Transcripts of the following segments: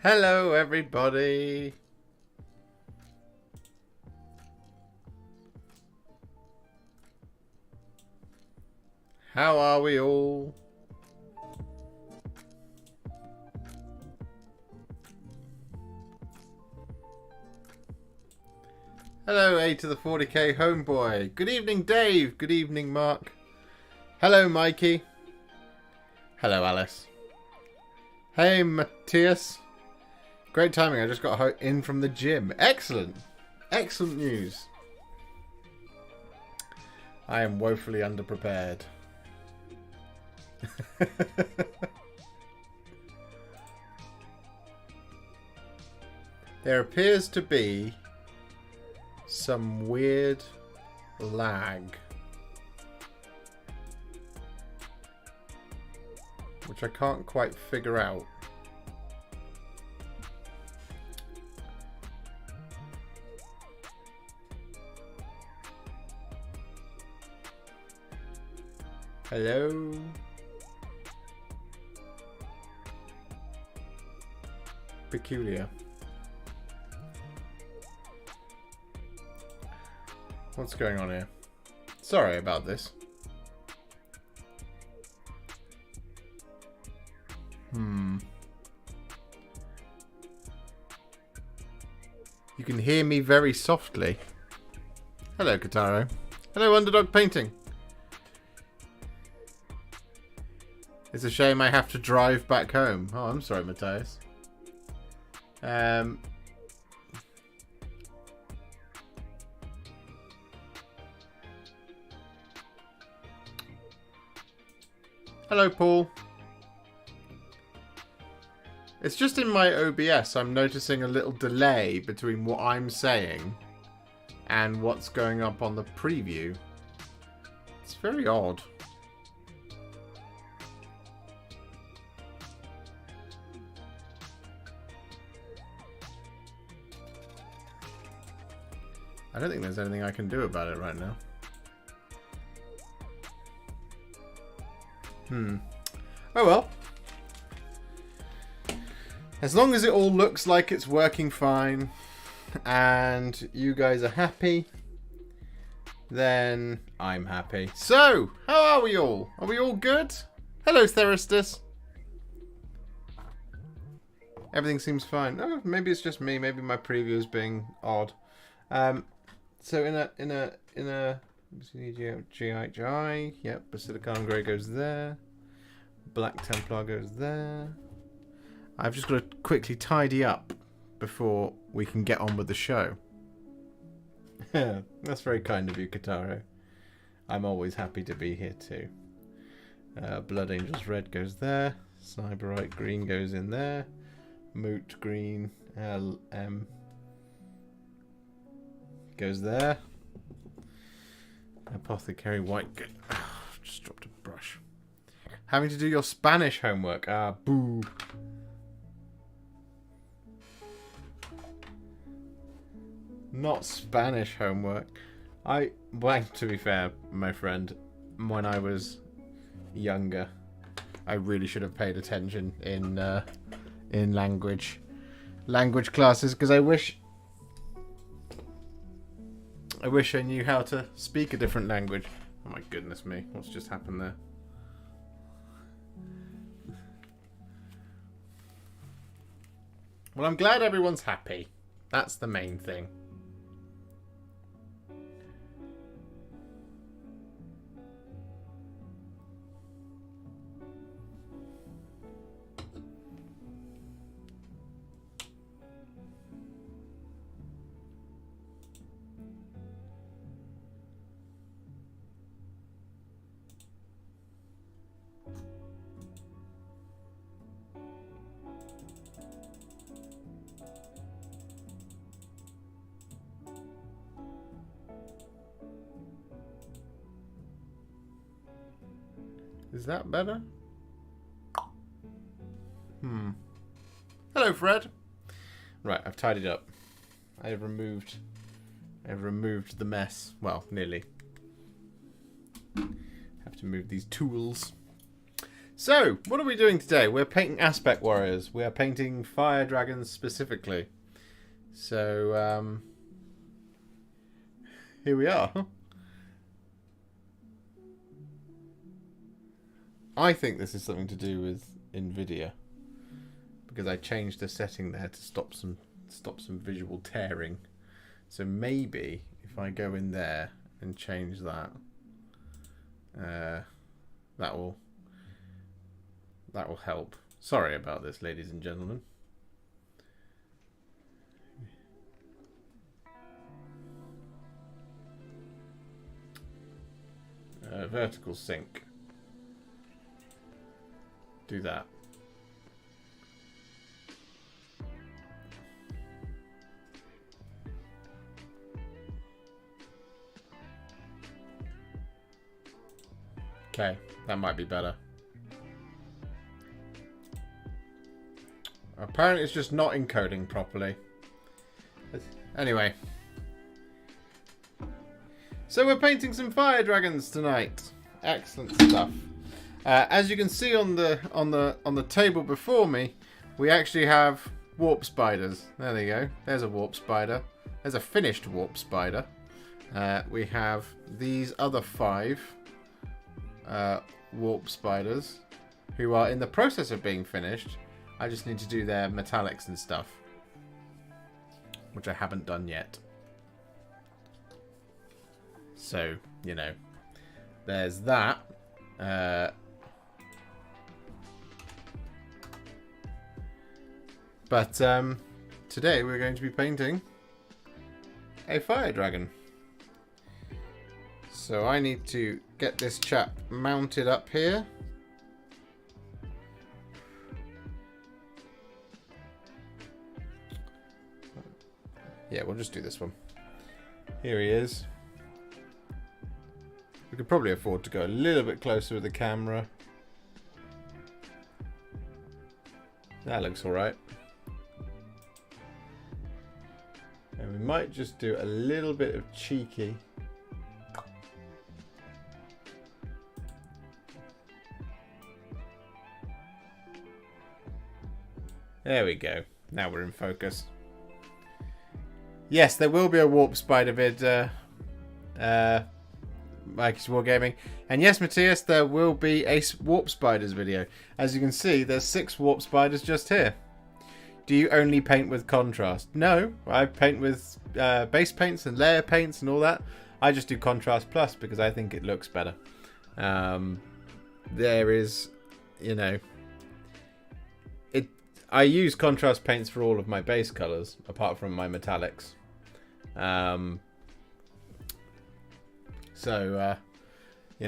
Hello, everybody. How are we all? Hello, A to the 40k homeboy. Good evening, Dave. Good evening, Mark. Hello, Mikey. Hello, Alice. Hey, Matthias. Great timing. I just got in from the gym. Excellent. Excellent news. I am woefully underprepared. There appears to be some weird lag, which I can't quite figure out. Hello? Peculiar. What's going on here? Sorry about this. You can hear me very softly. Hello, Kataro. Hello, Underdog Painting. It's a shame I have to drive back home. Oh, I'm sorry, Matthias. Hello, Paul. It's just in my OBS, I'm noticing a little delay between what I'm saying and what's going up on the preview. It's very odd. I don't think there's anything I can do about it right now. Oh well. As long as it all looks like it's working fine and you guys are happy, then I'm happy. So, how are we all? Are we all good? Hello, Theristus. Everything seems fine. Oh, maybe it's just me. Maybe my preview is being odd. So in a GI, yep, Basilicanum Grey goes there. Black Templar goes there. I've just got to quickly tidy up before we can get on with the show. That's very kind of you, Kataro. I'm always happy to be here too. Blood Angels Red goes there. Cyberite Green goes in there. Moot Green LM goes there. Apothecary White. Just dropped a brush. Having to do your Spanish homework. Ah, boo. Not Spanish homework. Well, to be fair, my friend, when I was younger, I really should have paid attention in language classes, because I wish I knew how to speak a different language. Oh my goodness me, what's just happened there? Well, I'm glad everyone's happy. That's the main thing. Is that better? Hello, Fred. Right, I've tidied up. I've removed the mess. Well, nearly. Have to move these tools. So, what are we doing today? We're painting Aspect Warriors. We are painting Fire Dragons specifically. So, here we are. I think this is something to do with NVIDIA, because I changed the setting there to stop some visual tearing. So maybe if I go in there and change that, that will help. Sorry about this, ladies and gentlemen. Vertical sync. Do that. Okay, that might be better. Apparently it's just not encoding properly. Anyway. So we're painting some fire dragons tonight. Excellent stuff. As you can see on the table before me, we actually have warp spiders. There they go. There's a warp spider. There's a finished warp spider. We have these other 5 warp spiders who are in the process of being finished. I just need to do their metallics and stuff, which I haven't done yet. So, you know, there's that. But today we're going to be painting a fire dragon. So I need to get this chap mounted up here. Yeah, we'll just do this one. Here he is. We could probably afford to go a little bit closer with the camera. That looks alright. And we might just do a little bit of cheeky. There we go. Now we're in focus. Yes, there will be a warp spider vid, Mike's Wargaming. And yes, Matthias, there will be a warp spiders video. As you can see, there's 6 warp spiders just here. Do you only paint with contrast? No, I paint with base paints and layer paints and all that. I just do contrast plus because I think it looks better. There is, you know, I use contrast paints for all of my base colors, apart from my metallics. You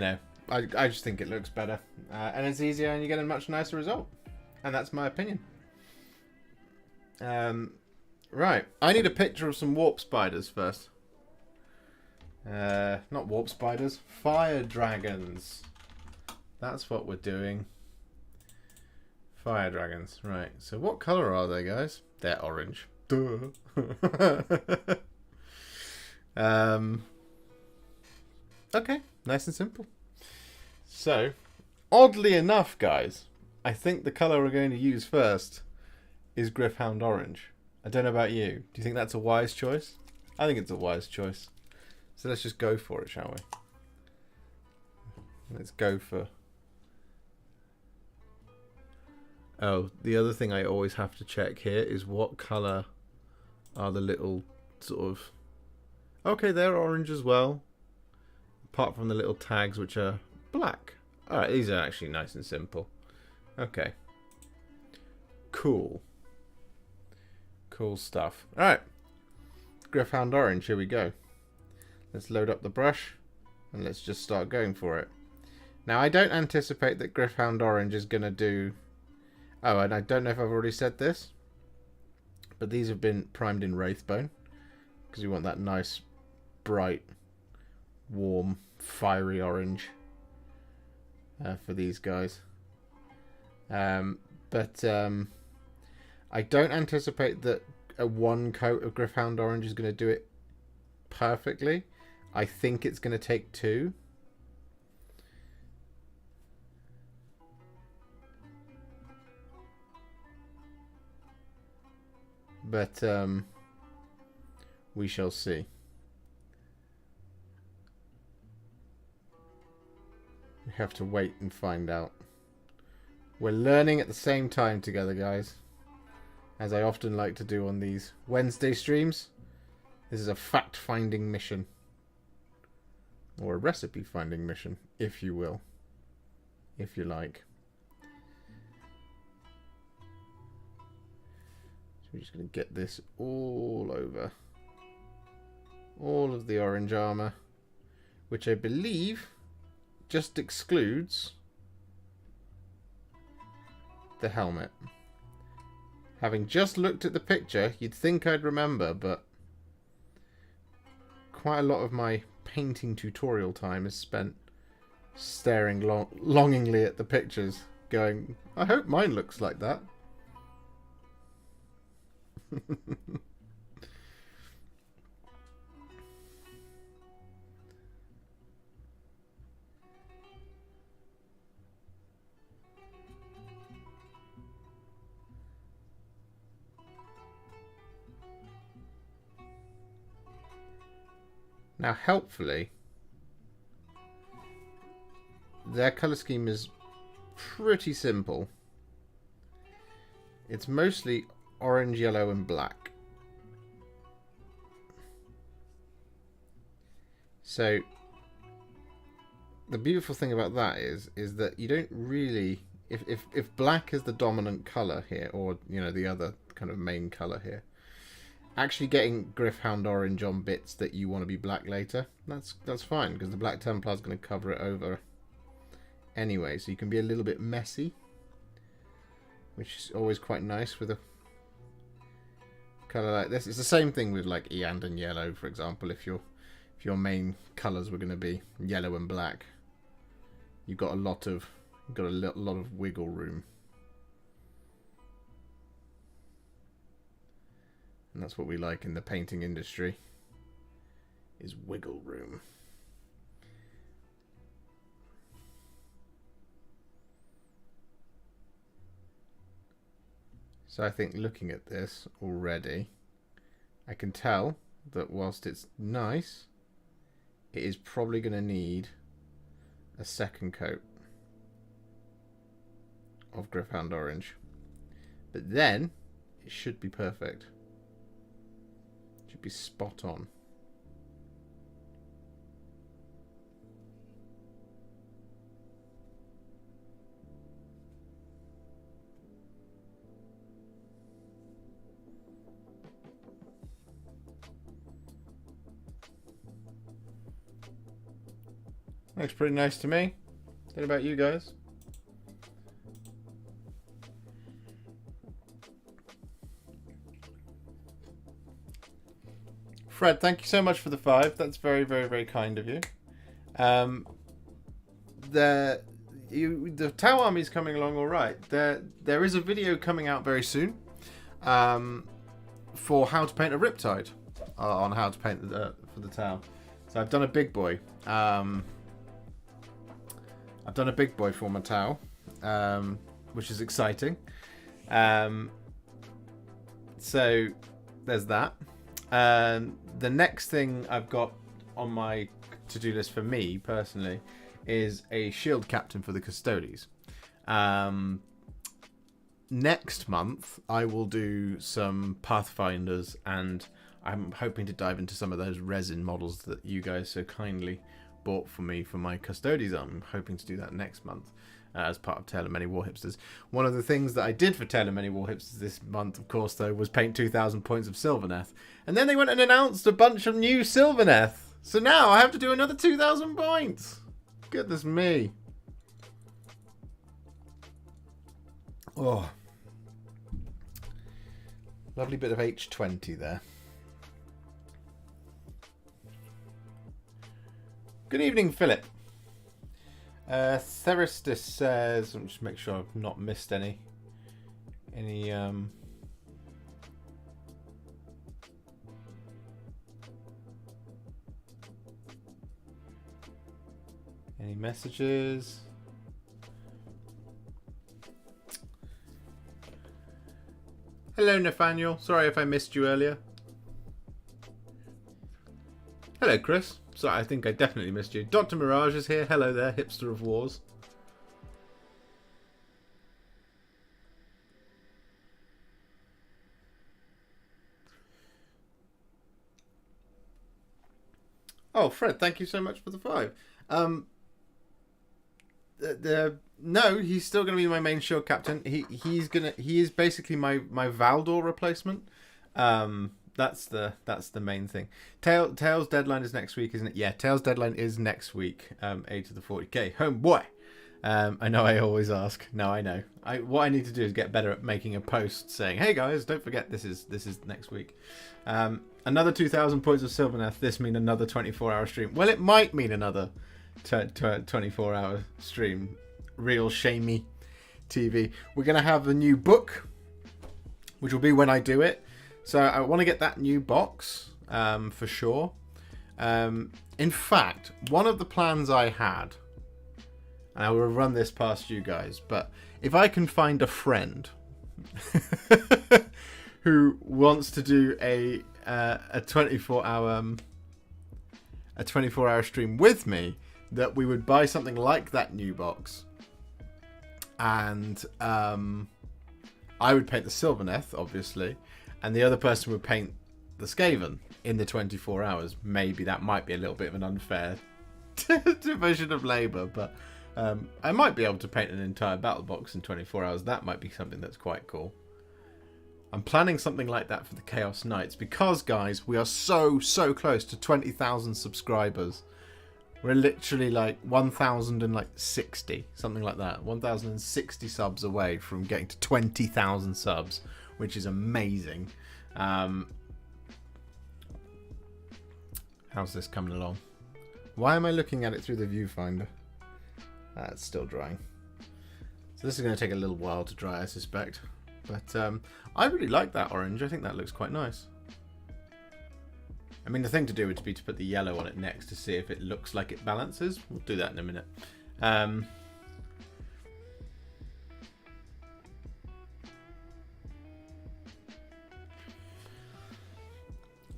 know, I just think it looks better. And it's easier and you get a much nicer result. And that's my opinion. Right, I need a picture of some warp spiders first. Not warp spiders, fire dragons. That's what we're doing. Fire dragons, right. So what colour are they, guys? They're orange. Duh. Okay, nice and simple. So, oddly enough, guys, I think the colour we're going to use first is Griffon Orange. I don't know about you. Do you think that's a wise choice? I think it's a wise choice. So let's just go for it, shall we? Let's go for... Oh, the other thing I always have to check here is what colour are the little sort of... Okay, they're orange as well. Apart from the little tags, which are black. Alright, these are actually nice and simple. Okay. Cool. Cool stuff. Alright. Griffon Orange, here we go. Let's load up the brush and let's just start going for it. Now, I don't anticipate that Griffon Orange is going to do... Oh, and I don't know if I've already said this, but these have been primed in Wraithbone because you want that nice, bright, warm, fiery orange for these guys. I don't anticipate that a one coat of Griffon Orange is going to do it perfectly. I think it's going to take 2. But we shall see. We have to wait and find out. We're learning at the same time together, guys. As I often like to do on these Wednesday streams. This is a fact-finding mission. Or a recipe-finding mission, if you will. If you like. So we're just going to get this all over. All of the orange armour. Which I believe just excludes the helmet. Having just looked at the picture, you'd think I'd remember, but quite a lot of my painting tutorial time is spent staring longingly at the pictures, going, I hope mine looks like that. Now, helpfully, their colour scheme is pretty simple. It's mostly orange, yellow, and black. So, the beautiful thing about that is that you don't really... If black is the dominant colour here, or, you know, the other kind of main colour here, actually getting Griffon Orange on bits that you want to be black later, that's fine, because the Black Templar is going to cover it over anyway, so you can be a little bit messy, which is always quite nice with a colour like this. It's the same thing with like Eandon Yellow, for example. If your main colours were going to be yellow and black, you've got a lot of wiggle room. And that's what we like in the painting industry, is wiggle room. So I think looking at this already, I can tell that whilst it's nice, it is probably going to need a second coat of Griffon Orange. But then, it should be perfect. Be spot on. Looks pretty nice to me. What about you guys? Fred, thank you so much for the 5. That's very, very, very kind of you. The Tau Army is coming along all right. There is a video coming out very soon for how to paint a Riptide, on how to paint for the Tau. So I've done a big boy. I've done a big boy for my Tau, which is exciting. So there's that. The next thing I've got on my to-do list for me personally is a shield captain for the Custodes. Next month I will do some Pathfinders, and I'm hoping to dive into some of those resin models that you guys so kindly bought for me for my Custodes. I'm hoping to do that next month as part of Tale of Many Warhipsters. One of the things that I did for Tale of Many Warhipsters this month, of course, though, was paint 2,000 points of Sylvaneth. And then they went and announced a bunch of new Sylvaneth. So now I have to do another 2,000 points. Goodness me. Oh. Lovely bit of H20 there. Good evening, Philip. Theristus says, let me just make sure I've not missed any messages. Hello, Nathaniel. Sorry if I missed you earlier. Hello, Chris. Sorry, I think I definitely missed you. Dr. Mirage is here. Hello there, hipster of wars. Oh, Fred, thank you so much for the 5. No, he's still going to be my main shield captain. He is basically my Valdor replacement. That's the main thing. Tails deadline is next week, isn't it? Yeah, Tails deadline is next week. A to the 40k. Homeboy. I know I always ask. No, I know. What I need to do is get better at making a post saying, "Hey guys, don't forget this is next week." Another 2,000 points of Sylvaneth. This mean another 24-hour stream. Well, it might mean another 24-hour stream. Real shamey TV. We're gonna have a new book, which will be when I do it. So I want to get that new box for sure. In fact, one of the plans I had, and I will run this past you guys, but if I can find a friend who wants to do a 24-hour stream with me, that we would buy something like that new box, and I would paint the Sylvaneth, obviously, and the other person would paint the Skaven in the 24 hours. Maybe that might be a little bit of an unfair division of labour, but I might be able to paint an entire battle box in 24 hours. That might be something that's quite cool. I'm planning something like that for the Chaos Knights because, guys, we are so close to 20,000 subscribers. We're literally like 1,060, something like that. 1,060 subs away from getting to 20,000 subs, which is amazing. How's this coming along? Why am I looking at it through the viewfinder? It's still drying. So this is going to take a little while to dry, I suspect. But I really like that orange. I think that looks quite nice. I mean, the thing to do would be to put the yellow on it next to see if it looks like it balances. We'll do that in a minute.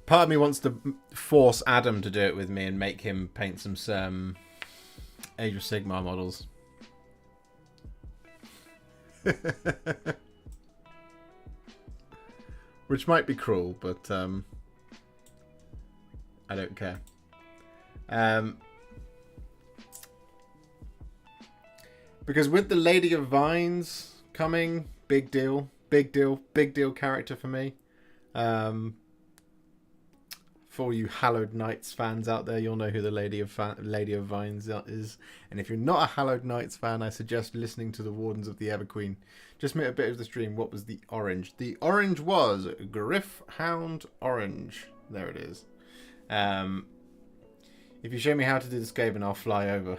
Part of me wants to force Adam to do it with me and make him paint some Age of Sigmar models. Which might be cruel, but I don't care. Because with the Lady of Vines coming, big deal character for me. For you Hallowed Knights fans out there, you'll know who the Lady of Vines is. And if you're not a Hallowed Knights fan, I suggest listening to the Wardens of the Everqueen. Just made a bit of the stream. What was the orange? The orange was Griffon Orange. There it is. If you show me how to do the Skaven, I'll fly over.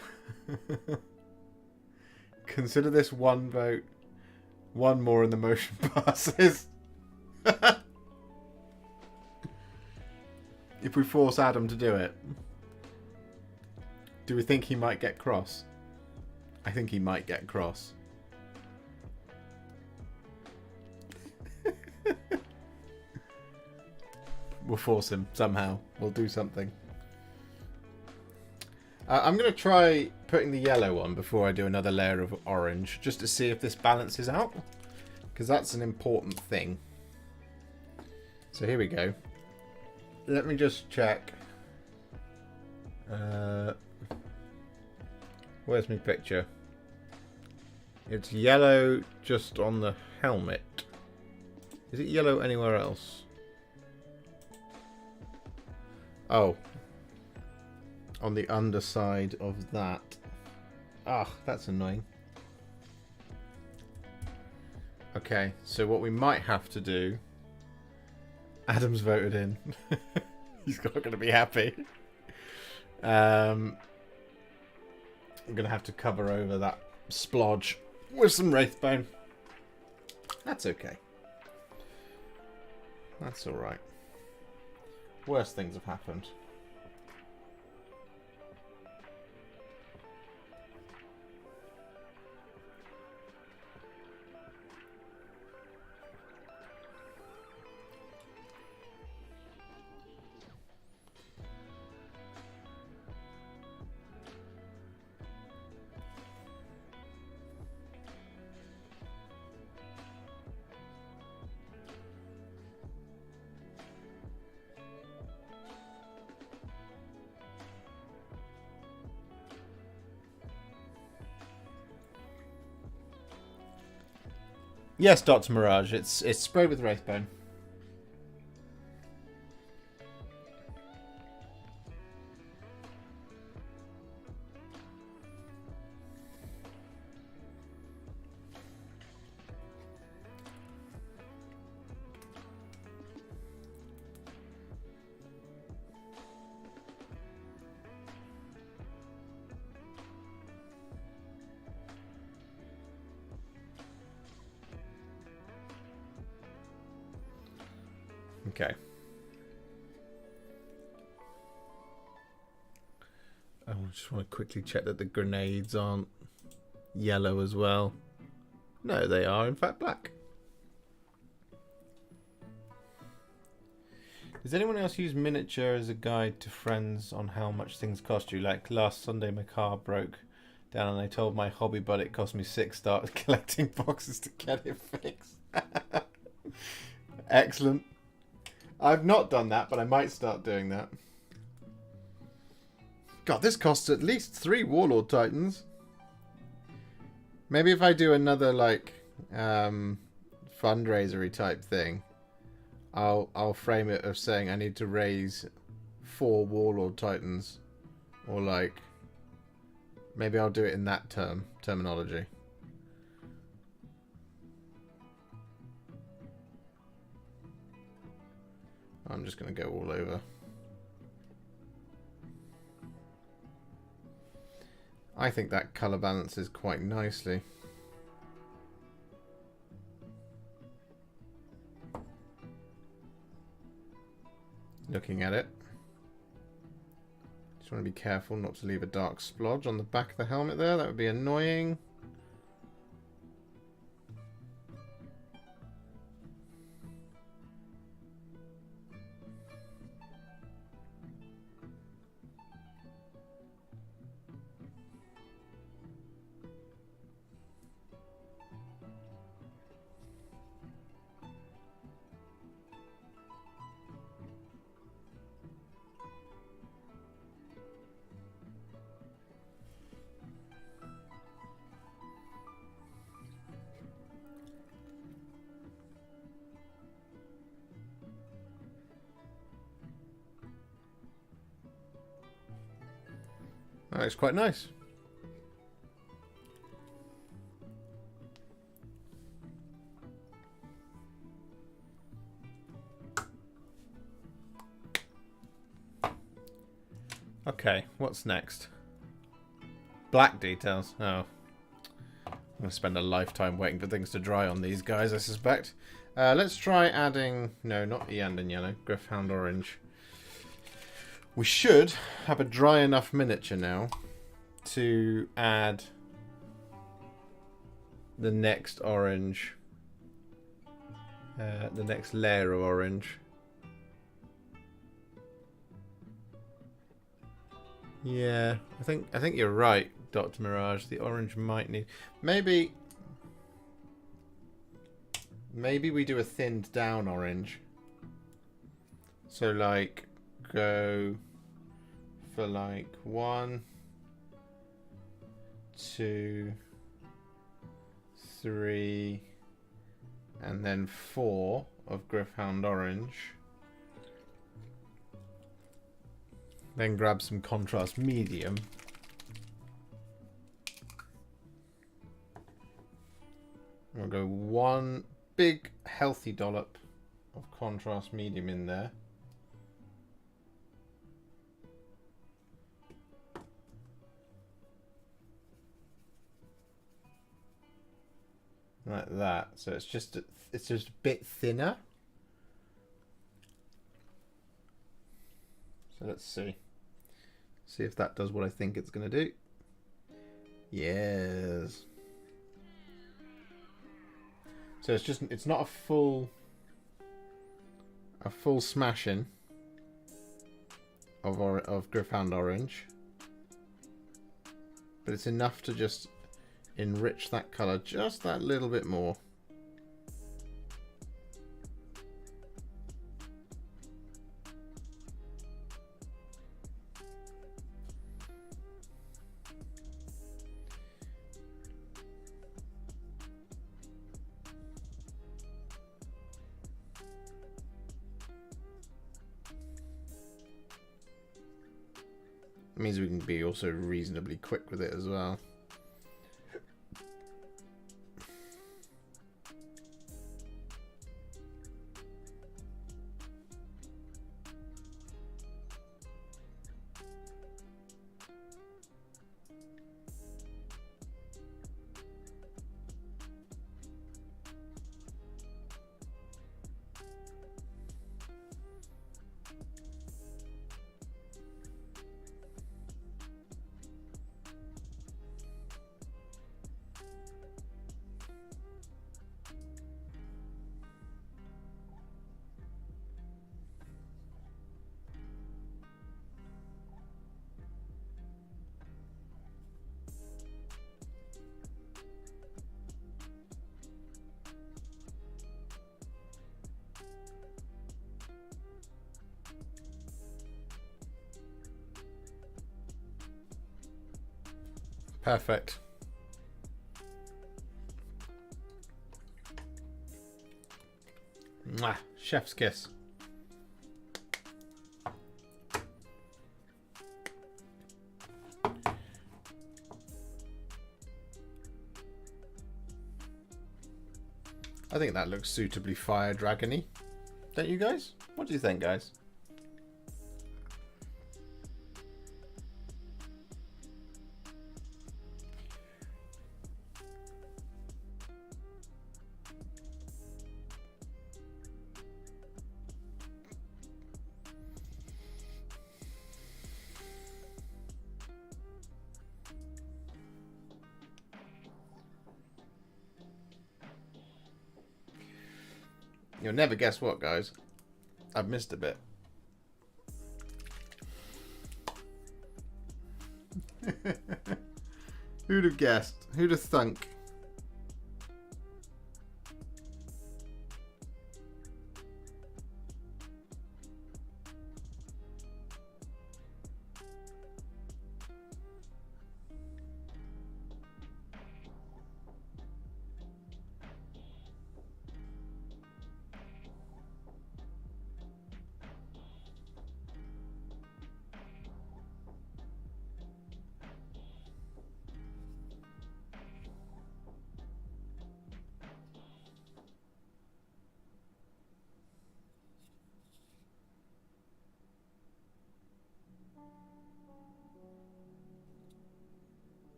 Consider this one vote. One more and the motion passes. If we force Adam to do it, do we think he might get cross? I think he might get cross. We'll force him somehow. We'll do something. I'm going to try putting the yellow on before I do another layer of orange, just to see if this balances out, because that's an important thing. So here we go. Let me just check. Where's my picture? It's yellow just on the helmet. Is it yellow anywhere else? Oh. On the underside of that. Ah, that's annoying. Okay, so what we might have to do... Adam's voted in. He's not going to be happy. I'm going to have to cover over that splodge with some Wraithbone. That's okay. That's alright. Worse things have happened. Yes, Dr. Mirage. It's sprayed with Wraithbone. Okay. I just want to quickly check that the grenades aren't yellow as well. No, they are in fact black. Does anyone else use miniature as a guide to friends on how much things cost you? Like last Sunday my car broke down and I told my hobby buddy it cost me 6 stars collecting boxes to get it fixed. Excellent. I've not done that, but I might start doing that. God, this costs at least 3 Warlord Titans. Maybe if I do another, like, fundraisery type thing, I'll frame it of saying I need to raise 4 Warlord Titans. Or, like, maybe I'll do it in that terminology. I'm just going to go all over. I think that colour balances quite nicely. Looking at it. Just want to be careful not to leave a dark splodge on the back of the helmet there. That would be annoying. That looks quite nice. Okay, what's next? Black details. Oh. I'm going to spend a lifetime waiting for things to dry on these guys, I suspect. Let's try adding... No, not Eandon Yellow. Griffon Orange. We should have a dry enough miniature now to add the next orange, the next layer of orange. Yeah, I think you're right, Dr. Mirage. The orange might need maybe we do a thinned down orange. So like go for like 1, 2, 3, and then 4 of Griffon Orange. Then grab some contrast medium. We'll go 1 big healthy dollop of contrast medium in there. Like that. So it's just a bit thinner. So let's see. See if that does what I think it's going to do. Yes. So it's not a full smashing of Griffon Orange, but it's enough to just enrich that colour just that little bit more. It means we can be also reasonably quick with it as well. Perfect. Mwah. Chef's kiss. I think that looks suitably fire dragony. Don't you guys? What do you think, guys? You'll never guess what, guys. I've missed a bit. Who'd have guessed? Who'd have thunk?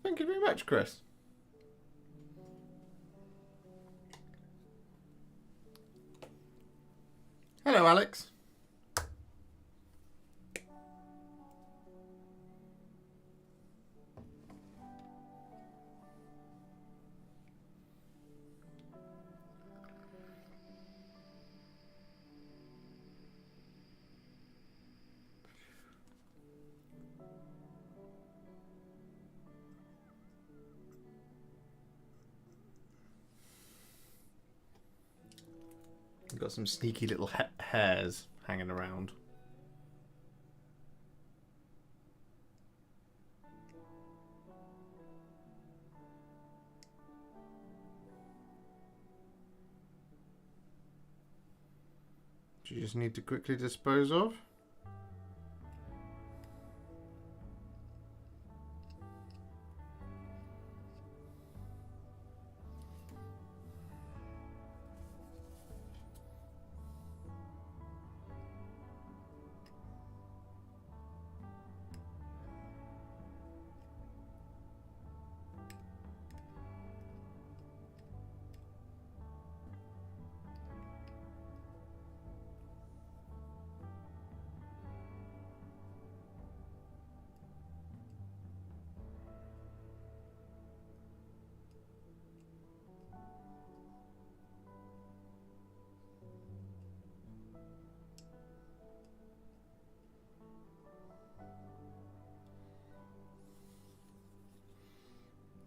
Thank you very much, Chris. Hello, Alex. Got some sneaky little hairs hanging around. Do you just need to quickly dispose of?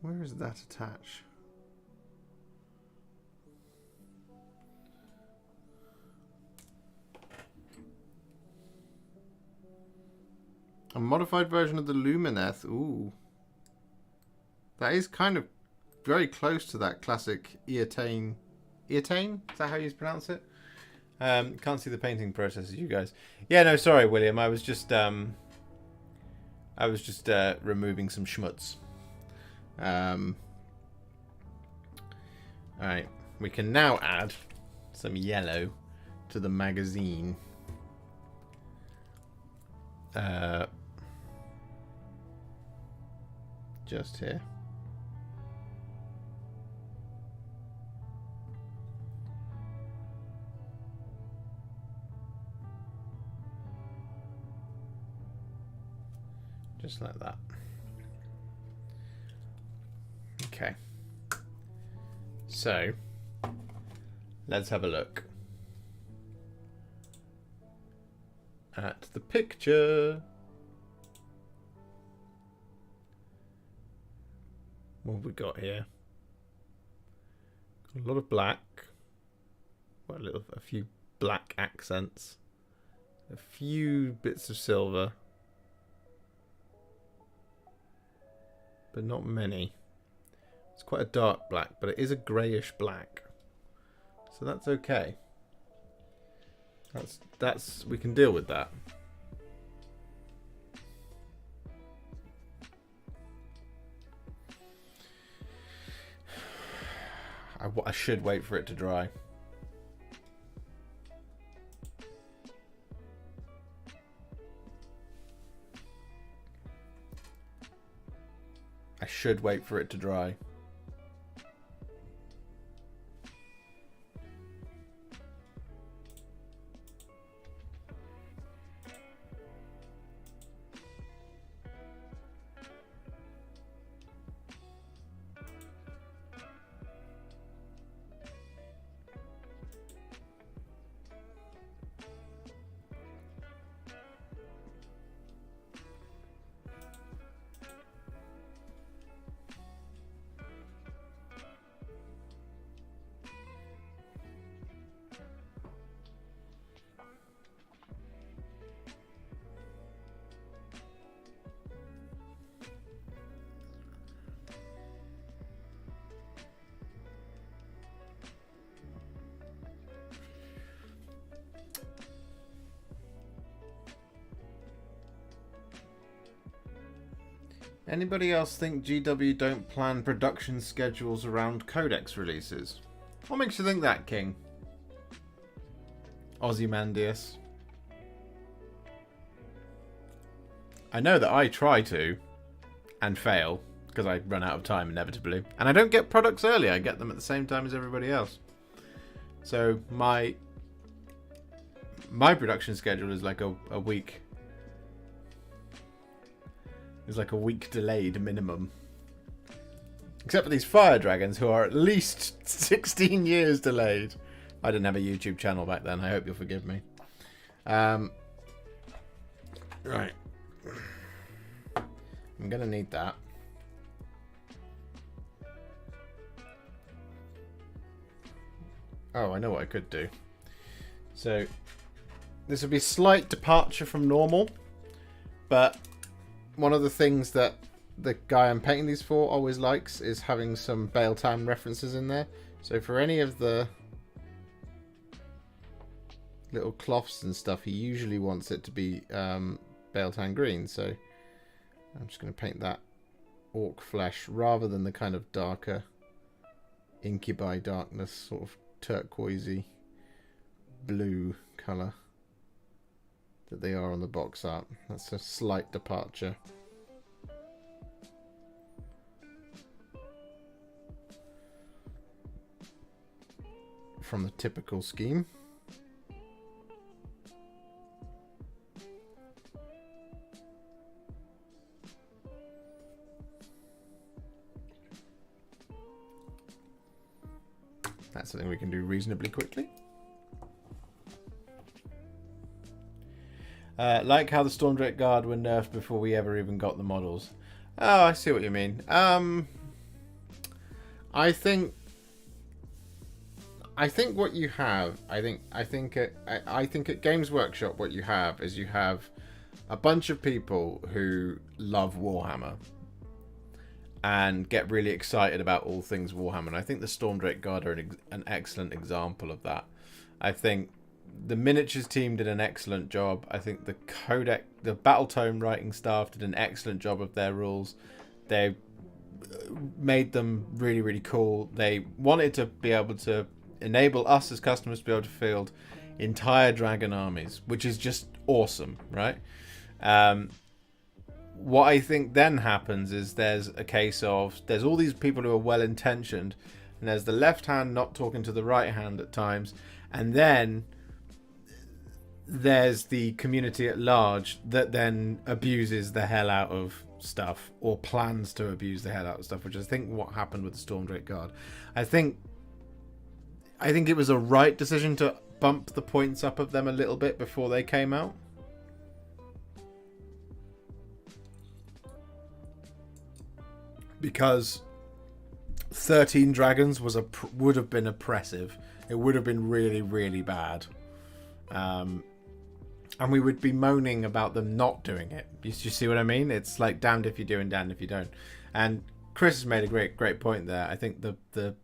Where is that attach? A modified version of the Lumineth. Ooh. That is kind of very close to that classic Eotane. Eotane? Is that how you pronounce it? Can't see the painting process as you guys. Yeah, no, sorry, William. I was just removing some schmutz. Alright, we can now add some yellow to the magazine. Just here. Just like that. Okay. So, let's have a look at the picture. What have we got here? A lot of black. Well, a few black accents. A few bits of silver. But not many. It's quite a dark black, but it is a greyish black. So that's okay. That's we can deal with that. I should wait for it to dry. I should wait for it to dry. Anybody else think GW don't plan production schedules around codex releases? What makes you think that, King? Ozymandias. I know that I try to, and fail, because I run out of time inevitably. And I don't get products early, I get them at the same time as everybody else. So my production schedule is like a week. It's like a week delayed minimum. Except for these fire dragons who are at least 16 years delayed. I didn't have a YouTube channel back then. I hope you'll forgive me. Right. I'm going to need that. Oh, I know what I could do. So, this would be a slight departure from normal. But one of the things that the guy I'm painting these for always likes is having some Baletan references in there. So for any of the little cloths and stuff, he usually wants it to be Baletan green. So I'm just going to paint that orc flesh rather than the kind of darker incubi darkness, sort of turquoisey blue colour that they are on the box art. That's a slight departure. From the typical scheme. That's something we can do reasonably quickly. Like how the Stormdrake Guard were nerfed before we ever even got the models. Oh, I see what you mean. I think what you have, I think at Games Workshop, what you have is you have a bunch of people who love Warhammer, and get really excited about all things Warhammer. And I think the Stormdrake Guard are an excellent example of that. I think the miniatures team did an excellent job. I think the battle tome writing staff did an excellent job of their rules. They made them really, really cool. They wanted to be able to enable us as customers to be able to field entire dragon armies, which is just awesome, right? What I think then happens is there's a case of there's all these people who are well intentioned, and there's the left hand not talking to the right hand at times, and then there's the community at large that then abuses the hell out of stuff, or plans to abuse the hell out of stuff, which I think what happened with the Stormdrake Guard. I think it was a right decision to bump the points up of them a little bit before they came out. Because 13 dragons would have been oppressive. It would have been really, really bad. And we would be moaning about them not doing it. You see what I mean? It's like damned if you do and damned if you don't. And Chris has made a great point there. I think the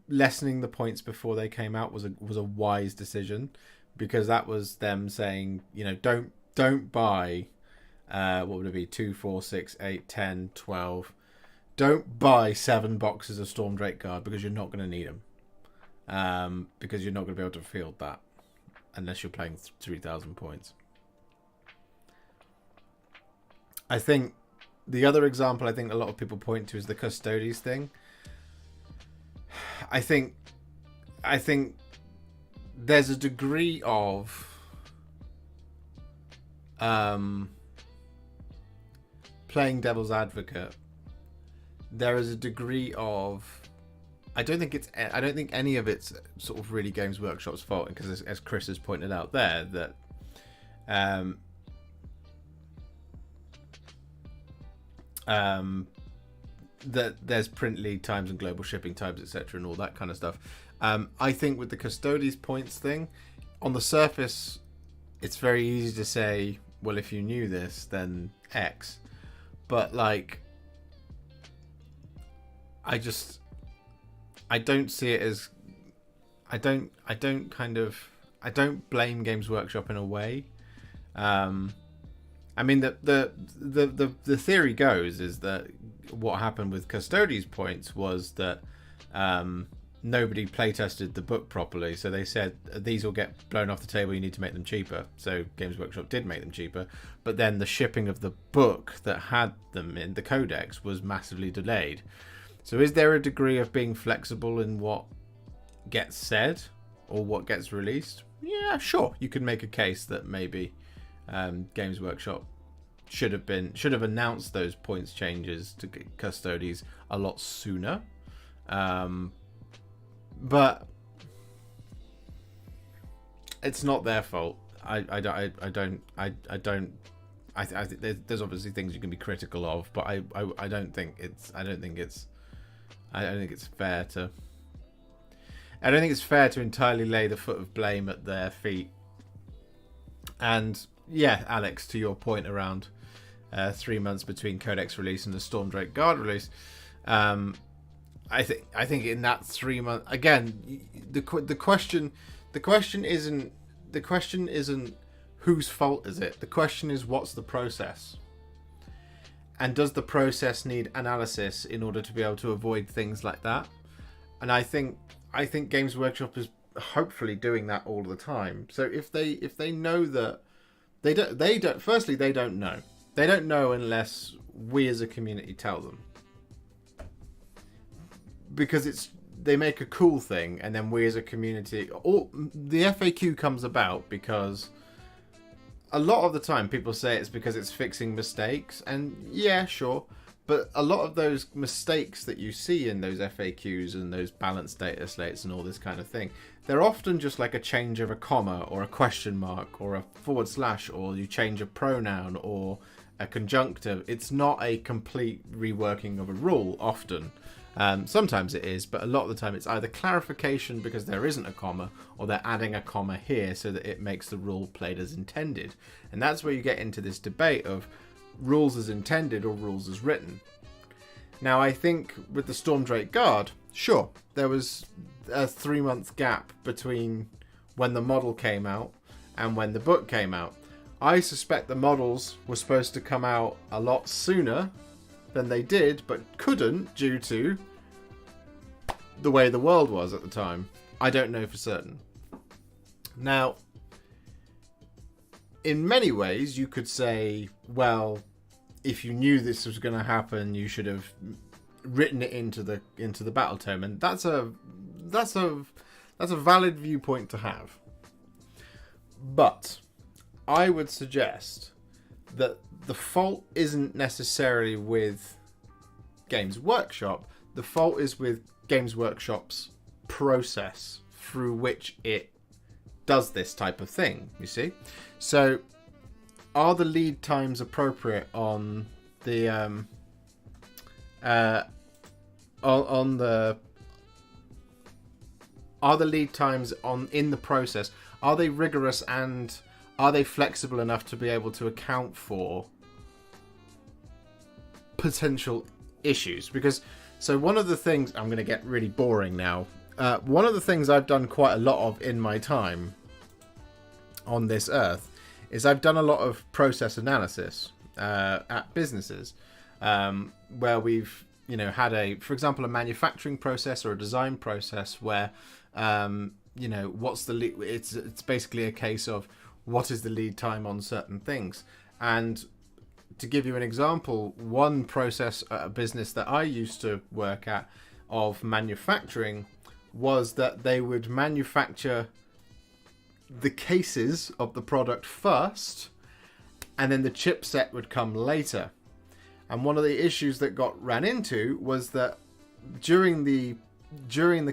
lessening the points before they came out was a wise decision, because that was them saying, don't buy what would it be, 2, 4, 6, 8, 10, 12. Don't buy 7 boxes of Stormdrake Guard, because you're not going to need them. Because you're not going to be able to field that unless you're playing 3,000 points. I think the other example I think a lot of people point to is the Custodes thing. I think there's a degree of playing devil's advocate. There is a degree of I don't think any of it's sort of really Games Workshop's fault, because as Chris has pointed out there, that that there's print lead times and global shipping times, etc., and all that kind of stuff. I think with the Custodes points thing, on the surface, it's very easy to say, well, if you knew this, then X. But like, I don't see it as I don't blame Games Workshop in a way. I mean, the theory goes is that what happened with Custodes points was that nobody playtested the book properly, so they said these will get blown off the table, you need to make them cheaper. So Games Workshop did make them cheaper, but then the shipping of the book that had them in the codex was massively delayed. So is there a degree of being flexible in what gets said or what gets released? Yeah, sure. You could make a case that maybe Games Workshop should have announced those points changes to Custodes a lot sooner. But it's not their fault. I think there's obviously things you can be critical of, but I don't think it's fair to entirely lay the foot of blame at their feet. And yeah, Alex, to your point around 3 months between Codex release and the Stormdrake Guard release, I think in that 3 month, again, the question isn't whose fault is it. The question is, what's the process? And does the process need analysis in order to be able to avoid things like that? And I think Games Workshop is hopefully doing that all the time. So if they know that they don't firstly, they don't know. They don't know unless we as a community tell them. Because they make a cool thing, and then we as a community, or the FAQ comes about because a lot of the time people say it's because it's fixing mistakes, and yeah, sure, but a lot of those mistakes that you see in those FAQs and those balanced data slates and all this kind of thing, they're often just like a change of a comma or a question mark or a /, or you change a pronoun or a conjunctive. It's not a complete reworking of a rule often. Sometimes it is, but a lot of the time it's either clarification because there isn't a comma, or they're adding a comma here so that it makes the rule played as intended. And that's where you get into this debate of rules as intended or rules as written. Now, I think with the Stormdrake Guard, sure, there was a 3-month gap between when the model came out and when the book came out. I suspect the models were supposed to come out a lot sooner than they did, but couldn't due to the way the world was at the time. I don't know for certain. Now, in many ways, you could say, well, if you knew this was going to happen, you should have written it into the battle tome, and that's a valid viewpoint to have. But I would suggest that the fault isn't necessarily with Games Workshop. The fault is with Games Workshop's process through which it does this type of thing, you see? So, are the lead times appropriate on the are the lead times in the process, are they rigorous, and are they flexible enough to be able to account for potential issues? Because, so one of the things, I'm going to get really boring now, one of the things I've done quite a lot of in my time on this earth is I've done a lot of process analysis at businesses where we've had for example, a manufacturing process or a design process where what's the lead. It's basically a case of what is the lead time on certain things. And to give you an example, one process at a business that I used to work at of manufacturing was that they would manufacture the cases of the product first, and then the chipset would come later. And one of the issues that got ran into was that during the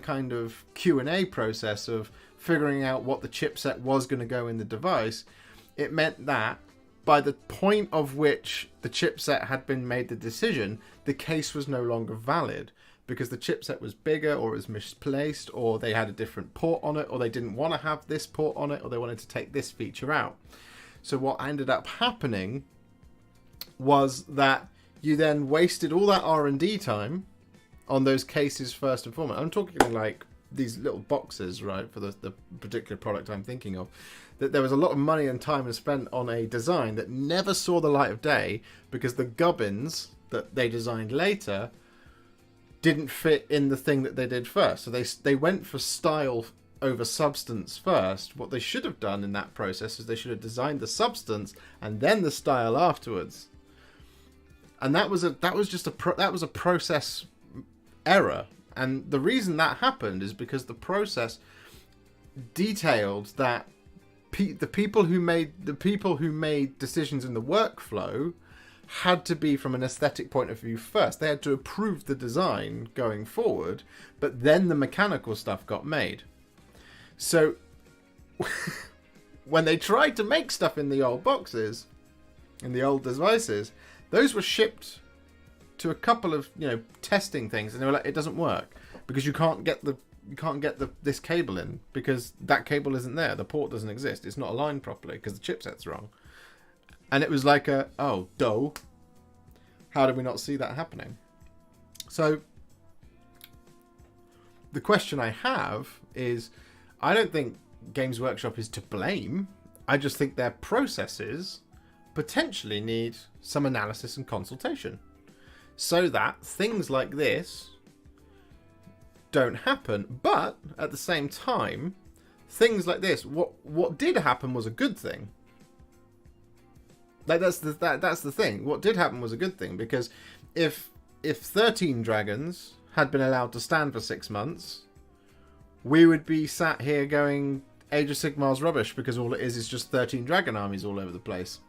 kind of Q&A process of figuring out what the chipset was going to go in the device, it meant that by the point of which the chipset had been made the decision, the case was no longer valid because the chipset was bigger, or it was misplaced, or they had a different port on it, or they didn't want to have this port on it, or they wanted to take this feature out. So what ended up happening was that you then wasted all that R&D time on those cases first and foremost. I'm talking like these little boxes, right, for the particular product I'm thinking of. That there was a lot of money and time spent on a design that never saw the light of day because the gubbins that they designed later didn't fit in the thing that they did first. So they went for style over substance first. What they should have done in that process is they should have designed the substance and then the style afterwards. And that was a process error. And the reason that happened is because the process detailed that the people who made decisions in the workflow had to be from an aesthetic point of view first. They had to approve the design going forward, but then the mechanical stuff got made. So when they tried to make stuff in the old boxes, in the old devices, those were shipped to a couple of testing things, and they were like, it doesn't work because you can't get this cable in because that cable isn't there. The port doesn't exist. It's not aligned properly because the chipset's wrong. And it was like how did we not see that happening? So the question I have is, I don't think Games Workshop is to blame. I just think their processes potentially need some analysis and consultation so that things like this don't happen. But at the same time, things like this, what did happen was a good thing. Like that's the thing. What did happen was a good thing, because if 13 dragons had been allowed to stand for 6 months, we would be sat here going, Age of Sigmar's rubbish, because all it is just 13 dragon armies all over the place.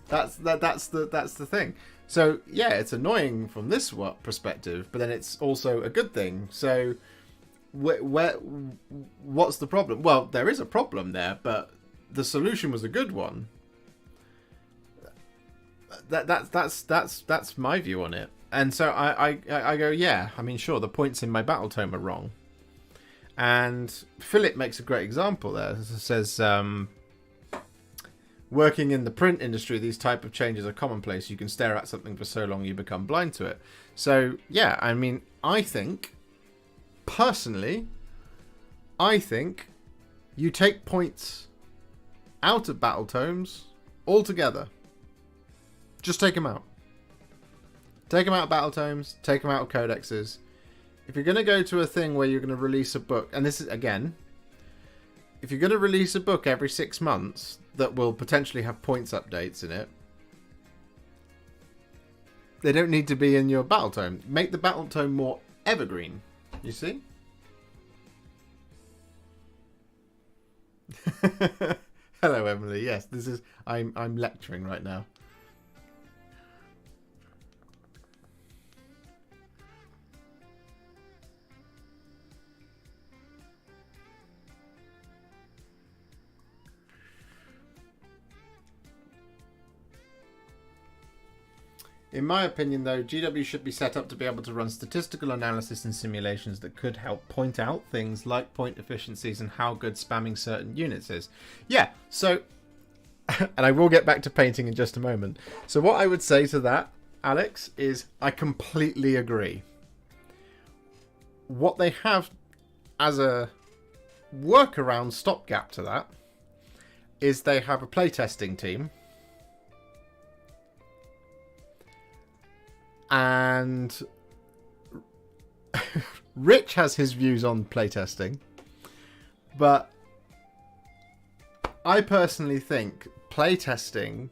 That's the thing. So yeah, it's annoying from this perspective, but then it's also a good thing. So what's the problem? Well, there is a problem there, but the solution was a good one. That's my view on it. And so I go, yeah, I mean, sure, the points in my battle tome are wrong. And Philip makes a great example there. It says, working in the print industry, these type of changes are commonplace. You can stare at something for so long you become blind to it. So, yeah, I mean, I think, personally, you take points out of battle tomes altogether. Just take them out. Take them out of battle tomes, take them out of codexes. If you're going to go to a thing where you're going to release a book, and this is, again, if you're going to release a book every 6 months that will potentially have points updates in it, they don't need to be in your battle tome. Make the battle tome more evergreen. You see? Hello, Emily. Yes, this is. I'm lecturing right now. In my opinion, though, GW should be set up to be able to run statistical analysis and simulations that could help point out things like point efficiencies and how good spamming certain units is. Yeah, so, and I will get back to painting in just a moment. So what I would say to that, Alex, is I completely agree. What they have as a workaround stopgap to that is they have a playtesting team. And Rich has his views on playtesting, but I personally think playtesting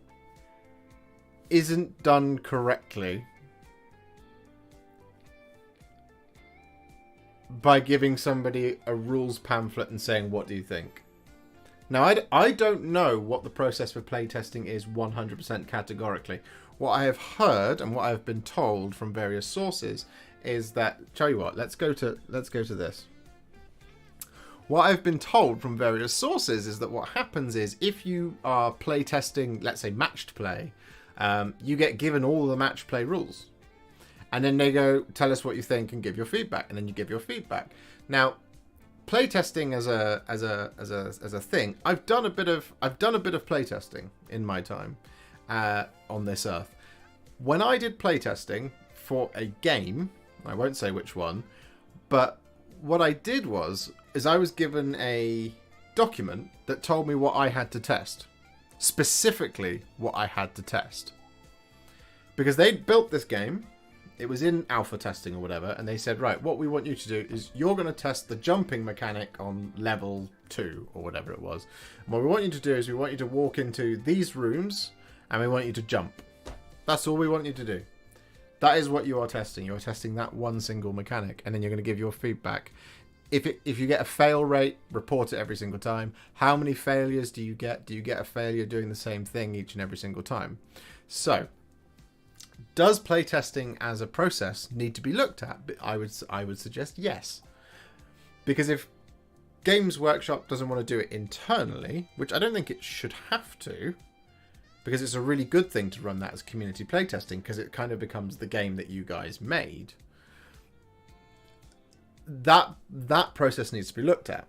isn't done correctly by giving somebody a rules pamphlet and saying, what do you think? Now, I don't know what the process for playtesting is 100% categorically. What I have heard and what I have been told from various sources is that, tell you what, let's go to this. What I've been told from various sources is that what happens is if you are playtesting, let's say matched play, you get given all the match play rules, and then they go, tell us what you think and give your feedback, and then you give your feedback. Now, playtesting as a thing, I've done a bit of playtesting in my time. On this earth. When I did playtesting for a game, I won't say which one, but what I did is I was given a document that told me what I had to test. Specifically what I had to test. Because they'd built this game, it was in alpha testing or whatever, and they said, right, what we want you to do is you're going to test the jumping mechanic on level 2 or whatever it was. And what we want you to do is we want you to walk into these rooms and we want you to jump. That's all we want you to do. That is what you are testing. You are testing that one single mechanic, and then you're going to give your feedback. If you get a fail rate, report it every single time. How many failures do you get? Do you get a failure doing the same thing each and every single time? So, does playtesting as a process need to be looked at? I would suggest yes. Because if Games Workshop doesn't want to do it internally, which I don't think it should have to, because it's a really good thing to run that as community playtesting, because it kind of becomes the game that you guys made. That process needs to be looked at,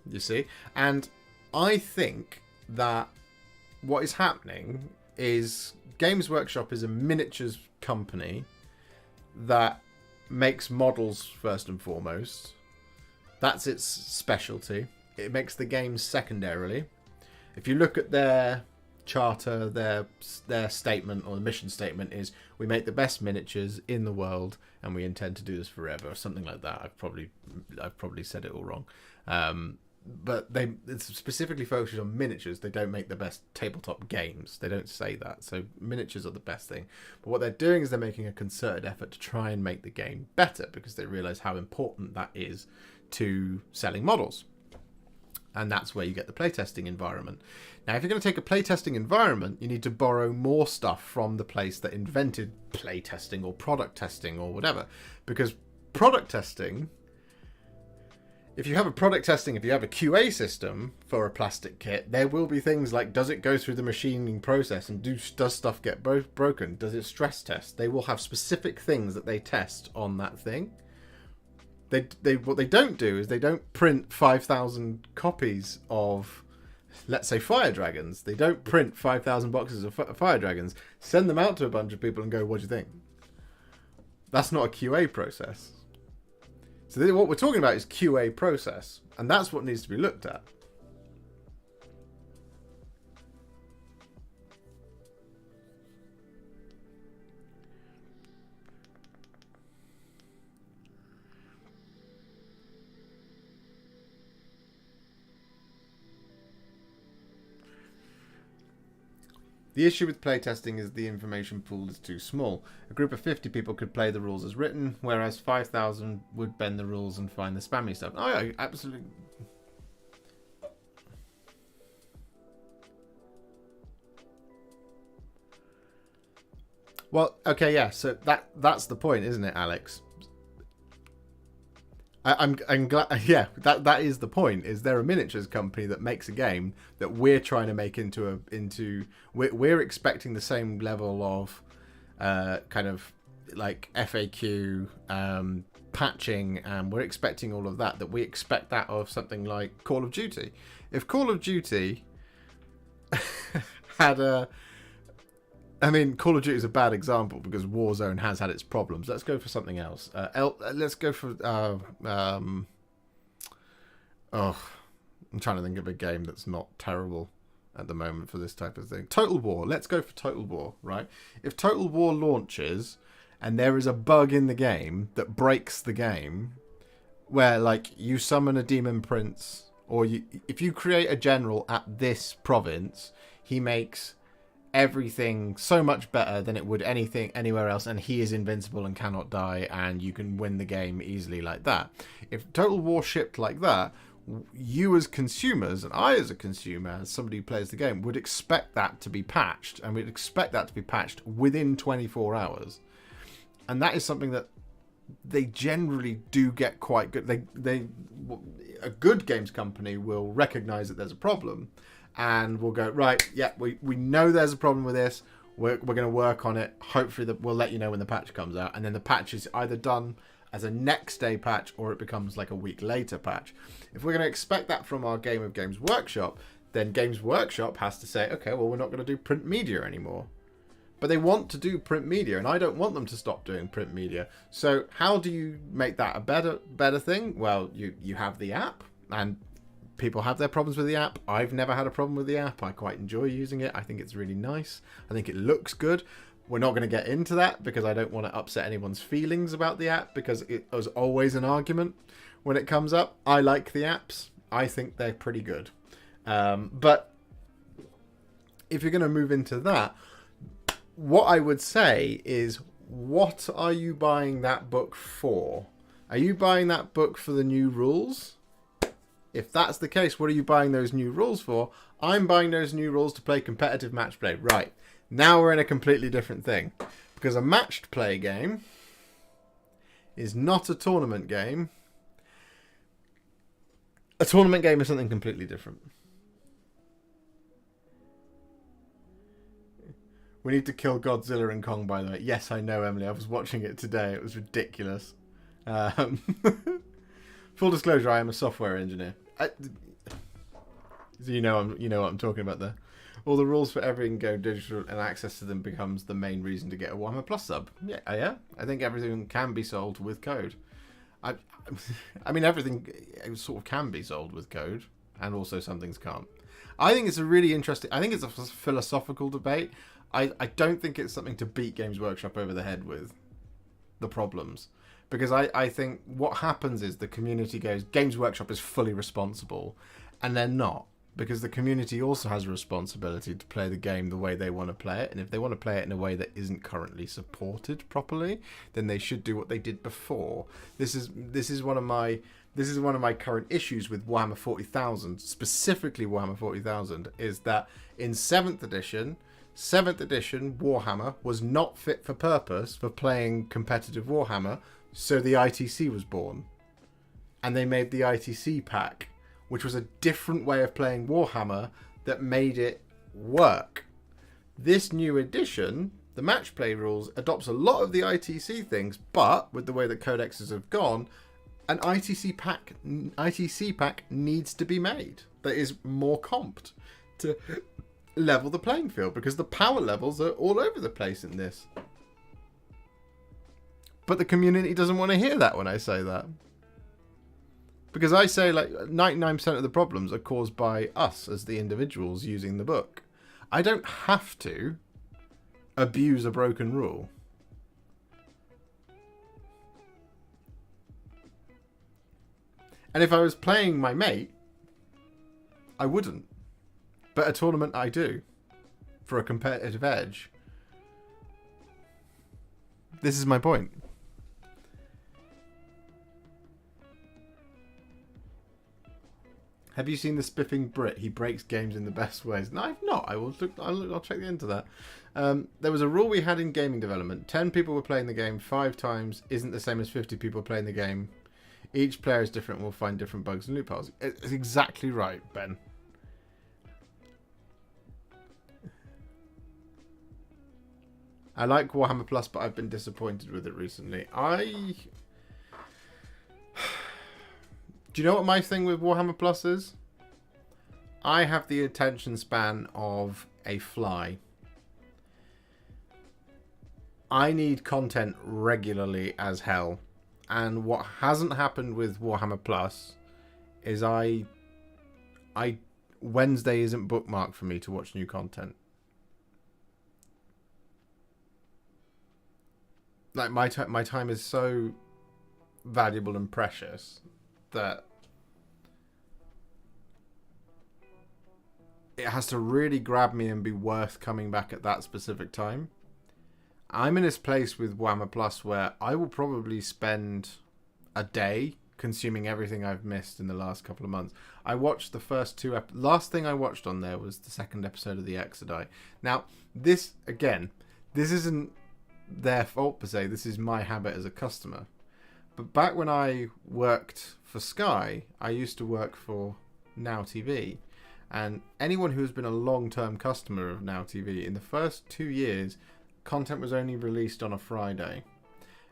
you see. And I think that what is happening is Games Workshop is a miniatures company that makes models first and foremost. That's its specialty. It makes the games secondarily. If you look at their charter, their statement or the mission statement is, we make the best miniatures in the world and we intend to do this forever, or something like that. I've probably said it all wrong, but it's specifically focused on miniatures. They don't make the best tabletop games. They don't say that. So miniatures are the best thing, but what they're doing is they're making a concerted effort to try and make the game better, because they realize how important that is to selling models. And that's where you get the playtesting environment. Now, if you're going to take a playtesting environment, you need to borrow more stuff from the place that invented playtesting or product testing or whatever. Because product testing, if you have a QA system for a plastic kit, there will be things like, does it go through the machining process, and does stuff get broken? Does it stress test? They will have specific things that they test on that thing. What they don't do is they don't print 5,000 copies of let's say fire dragons. They don't print 5,000 boxes of fire dragons, send them out to a bunch of people and go, what do you think? That's not a QA process. So what we're talking about is QA process, and that's what needs to be looked at. The issue with playtesting is the information pool is too small. A group of 50 people could play the rules as written, whereas 5,000 would bend the rules and find the spammy stuff. Oh, yeah, absolutely. Well, okay, yeah, so that's the point, isn't it, Alex? I'm glad. Yeah, that is the point. Is there a miniatures company that makes a game that we're trying to make we're expecting the same level of kind of like FAQ patching, and we're expecting all of that we expect that of something like Call of Duty. If Call of Duty had Call of Duty is a bad example because Warzone has had its problems. Let's go for something else. Let's go for... I'm trying to think of a game that's not terrible at the moment for this type of thing. Total War. Let's go for Total War, right? If Total War launches and there is a bug in the game that breaks the game, where, like, you summon a demon prince, or if you create a general at this province, he makes everything so much better than it would anything anywhere else, and he is invincible and cannot die, and you can win the game easily like that. If Total War shipped like that, you as consumers, and I as a consumer, as somebody who plays the game, would expect that to be patched, and we'd expect that to be patched within 24 hours. And that is something that they generally do get quite good. A good games company will recognize that there's a problem, and we'll go, right, yeah, we know there's a problem with this. We're going to work on it. Hopefully we'll let you know when the patch comes out. And then the patch is either done as a next day patch or it becomes like a week later patch. If we're going to expect that from our Game of Games Workshop, then Games Workshop has to say, okay, well, we're not going to do print media anymore. But they want to do print media, and I don't want them to stop doing print media. So how do you make that a better thing? Well, you have the app, and people have their problems with the app. I've never had a problem with the app. I quite enjoy using it. I think it's really nice. I think it looks good. We're not going to get into that because I don't want to upset anyone's feelings about the app, because it was always an argument when it comes up. I like the apps. I think they're pretty good. But if you're going to move into that, what I would say is, what are you buying that book for? Are you buying that book for the new rules? If that's the case, what are you buying those new rules for? I'm buying those new rules to play competitive match play. Right. Now we're in a completely different thing. Because a matched play game is not a tournament game. A tournament game is something completely different. We need to kill Godzilla and Kong, by the way. Yes, I know, Emily. I was watching it today. It was ridiculous. Full disclosure, I am a software engineer. So you know what I'm talking about there. All the rules for everything go digital, and access to them becomes the main reason to get a Warhammer Plus sub. Yeah. I think everything can be sold with code. I mean, everything sort of can be sold with code, and also some things can't. I think it's a really interesting... I think it's a philosophical debate. I don't think it's something to beat Games Workshop over the head with, the problems. Because I think what happens is the community goes, Games Workshop is fully responsible, and they're not. Because the community also has a responsibility to play the game the way they want to play it, and if they want to play it in a way that isn't currently supported properly, then they should do what they did before. This is one of my current issues with Warhammer 40,000, specifically Warhammer 40,000, is that in 7th edition Warhammer was not fit for purpose for playing competitive Warhammer, so the ITC was born. And they made the ITC pack, which was a different way of playing Warhammer that made it work. This new edition, the match play rules, adopts a lot of the ITC things, but with the way that codexes have gone, an ITC pack needs to be made. that is more comped to level the playing field, because the power levels are all over the place in this. But the community doesn't want to hear that when I say that. Because I say, like, 99% of the problems are caused by us as the individuals using the book. I don't have to abuse a broken rule. And if I was playing my mate, I wouldn't. But a tournament I do. For a competitive edge. This is my point. Have you seen the Spiffing Brit? He breaks games in the best ways. No, I've not. I'll check into that. There was a rule we had in gaming development. 10 people were playing the game 5 times isn't the same as 50 people playing the game. Each player is different and will find different bugs and loopholes. It's exactly right, Ben. I like Warhammer Plus, but I've been disappointed with it recently. Do you know what my thing with Warhammer Plus is? I have the attention span of a fly. I need content regularly as hell. And what hasn't happened with Warhammer Plus is Wednesday isn't bookmarked for me to watch new content. Like, my time is so valuable and precious that it has to really grab me and be worth coming back at that specific time. I'm in this place with Warhammer Plus where I will probably spend a day consuming everything I've missed in the last couple of months. I watched the first 2 last thing I watched on there was the 2nd episode of the Exodus. Now, this isn't their fault per se. This is my habit as a customer. But back when I worked for Sky, I used to work for Now TV. And anyone who has been a long-term customer of Now TV, in the first 2 years, content was only released on a Friday.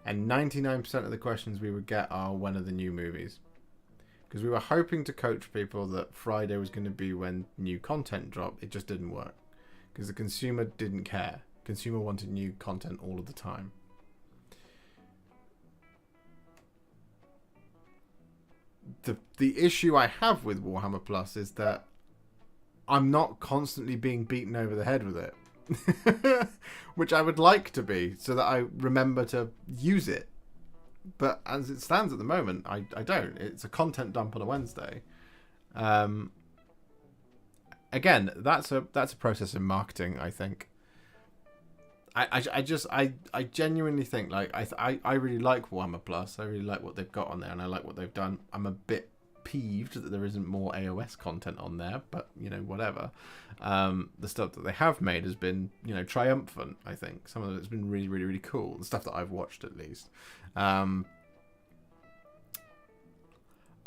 And 99% of the questions we would get are, when are the new movies? Because we were hoping to coach people that Friday was going to be when new content dropped. It just didn't work. Because the consumer didn't care. Consumer wanted new content all of the time. The issue I have with Warhammer Plus is that I'm not constantly being beaten over the head with it. Which I would like to be, so that I remember to use it. But as it stands at the moment, I don't. It's a content dump on a Wednesday. Again, that's a process in marketing, I think. I genuinely think, like, I really like Warhammer Plus. I really like what they've got on there, and I like what they've done. I'm a bit peeved that there isn't more AOS content on there, but, you know, whatever. The stuff that they have made has been, you know, triumphant, I think. Some of it's been really, really, really cool. The stuff that I've watched, at least. I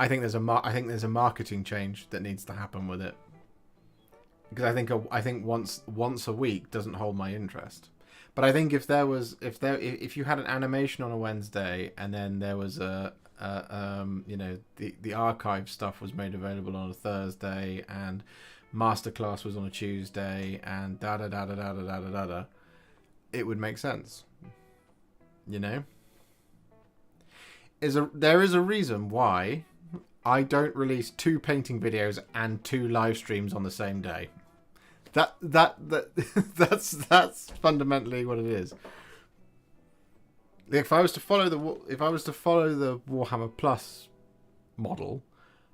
think there's a marketing change that needs to happen with it, because I think once a week doesn't hold my interest. But I think if you had an animation on a Wednesday, and then there was the archive stuff was made available on a Thursday, and masterclass was on a Tuesday, and it would make sense. You know? There is a reason why I don't release 2 painting videos and 2 live streams on the same day. That's fundamentally what it is. If I was to follow the Warhammer Plus model,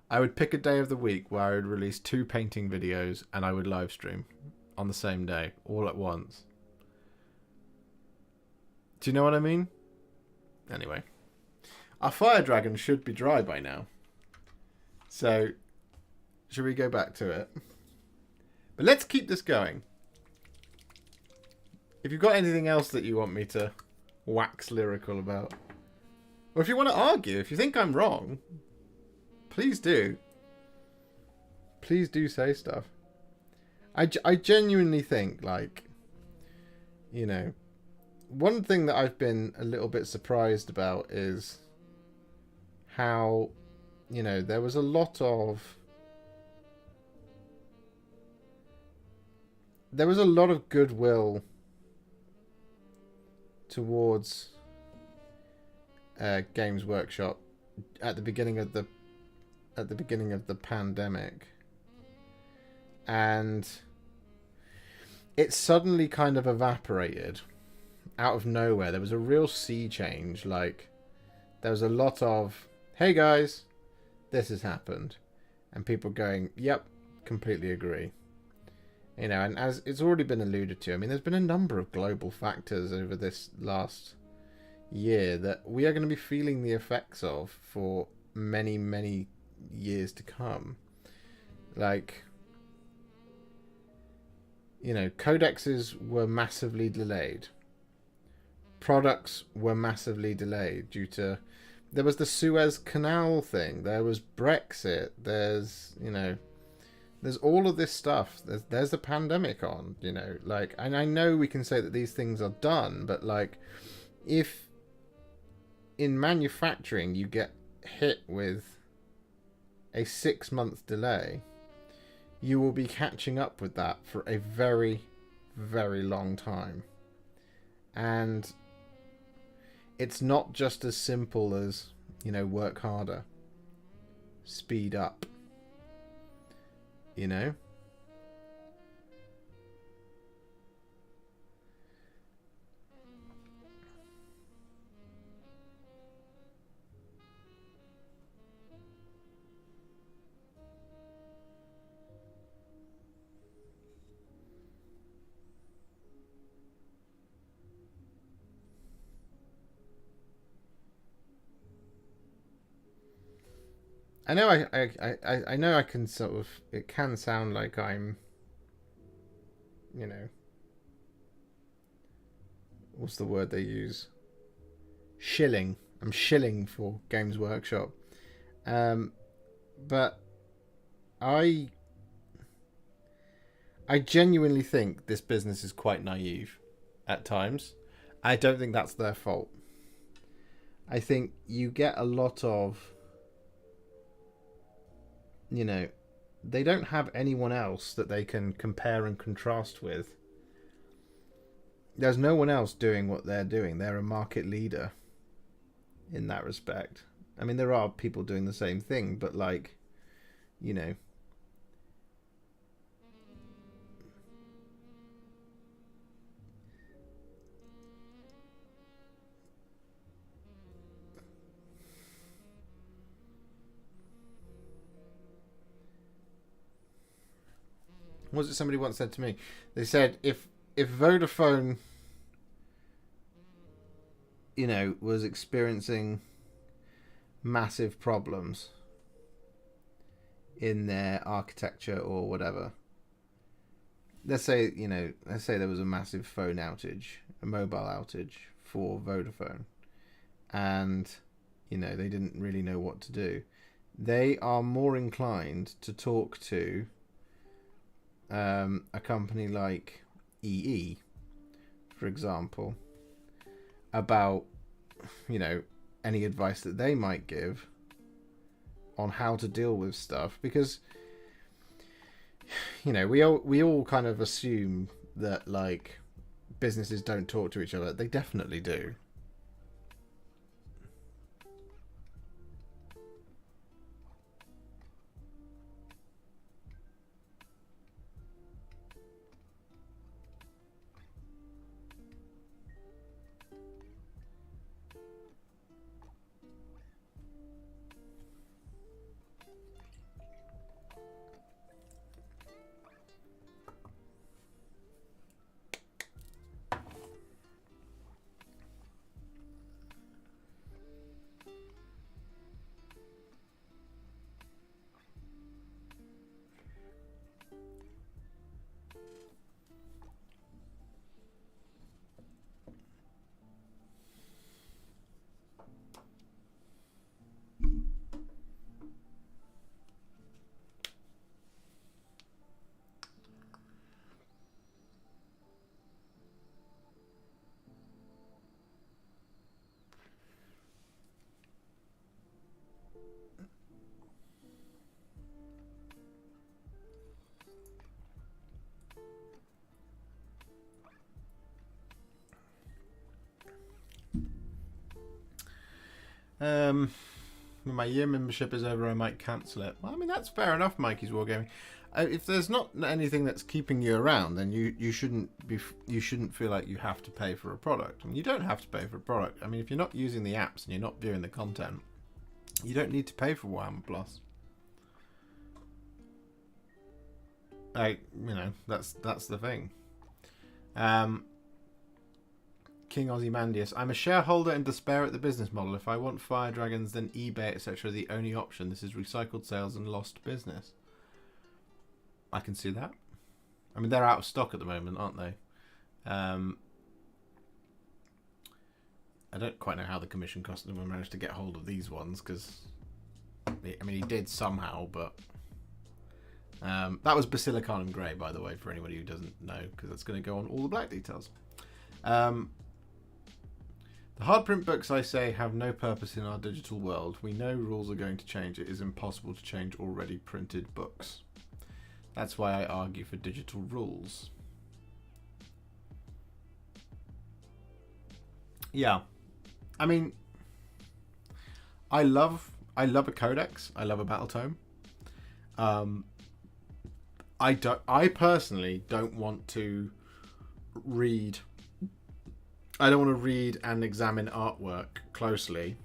I would pick a day of the week where I would release 2 painting videos and I would live stream on the same day, all at once. Do you know what I mean? Anyway, our fire dragon should be dry by now. So, should we go back to it? But let's keep this going. If you've got anything else that you want me to wax lyrical about, or if you want to argue, if you think I'm wrong, please do. Please do say stuff. I genuinely think, like, you know, one thing that I've been a little bit surprised about is how, you know, there was a lot of there was a lot of goodwill towards Games Workshop at the beginning of the pandemic, and it suddenly kind of evaporated out of nowhere. There was a real sea change. Like, there was a lot of, hey guys, this has happened, and people going, yep, completely agree. You know, and as it's already been alluded to, I mean, there's been a number of global factors over this last year that we are going to be feeling the effects of for many, many years to come. Like, you know, codexes were massively delayed. Products were massively delayed due to, there was the Suez Canal thing, there was Brexit, there's, you know, there's all of this stuff. There's a pandemic on, you know, like, and I know we can say that these things are done, but like, if in manufacturing you get hit with a 6-month delay, you will be catching up with that for a very, very long time. And it's not just as simple as, you know, work harder, speed up, you know? I know I know I can sort of, it can sound like I'm, you know, what's the word they use? Shilling. I'm shilling for Games Workshop. But I genuinely think this business is quite naive at times. I don't think that's their fault. I think you get a lot of, you know, they don't have anyone else that they can compare and contrast with. There's no one else doing what they're doing. They're a market leader in that respect. I mean, there are people doing the same thing, but like, you know, what was it somebody once said to me? They said if Vodafone, you know, was experiencing massive problems in their architecture or whatever, let's say, you know, let's say there was a massive phone outage, a mobile outage for Vodafone, and, you know, they didn't really know what to do, they are more inclined to talk to a company like EE, for example, about, you know, any advice that they might give on how to deal with stuff, because, you know, we all kind of assume that like businesses don't talk to each other. They definitely do. When my year membership is over, I might cancel it. Well, I mean, that's fair enough, Mikey's Wargaming. If there's not anything that's keeping you around, then you shouldn't feel like you have to pay for a product. I mean, you don't have to pay for a product. I mean, if you're not using the apps and you're not viewing the content, you don't need to pay for Warhammer Plus. Like, you know, that's the thing. King Ozymandias. I'm a shareholder in despair at the business model. If I want fire dragons, then eBay, etc. are the only option. This is recycled sales and lost business. I can see that. I mean, they're out of stock at the moment, aren't they? I don't quite know how the commission customer managed to get hold of these ones, because, I mean, he did somehow, but... that was Basilicanum Grey, by the way, for anybody who doesn't know, because that's going to go on all the black details. The hard print books, I say, have no purpose in our digital world. We know rules are going to change. It is impossible to change already printed books. That's why I argue for digital rules. Yeah. I mean, I love a codex. I love a battle tome. I personally don't want to read... I don't want to read and examine artwork closely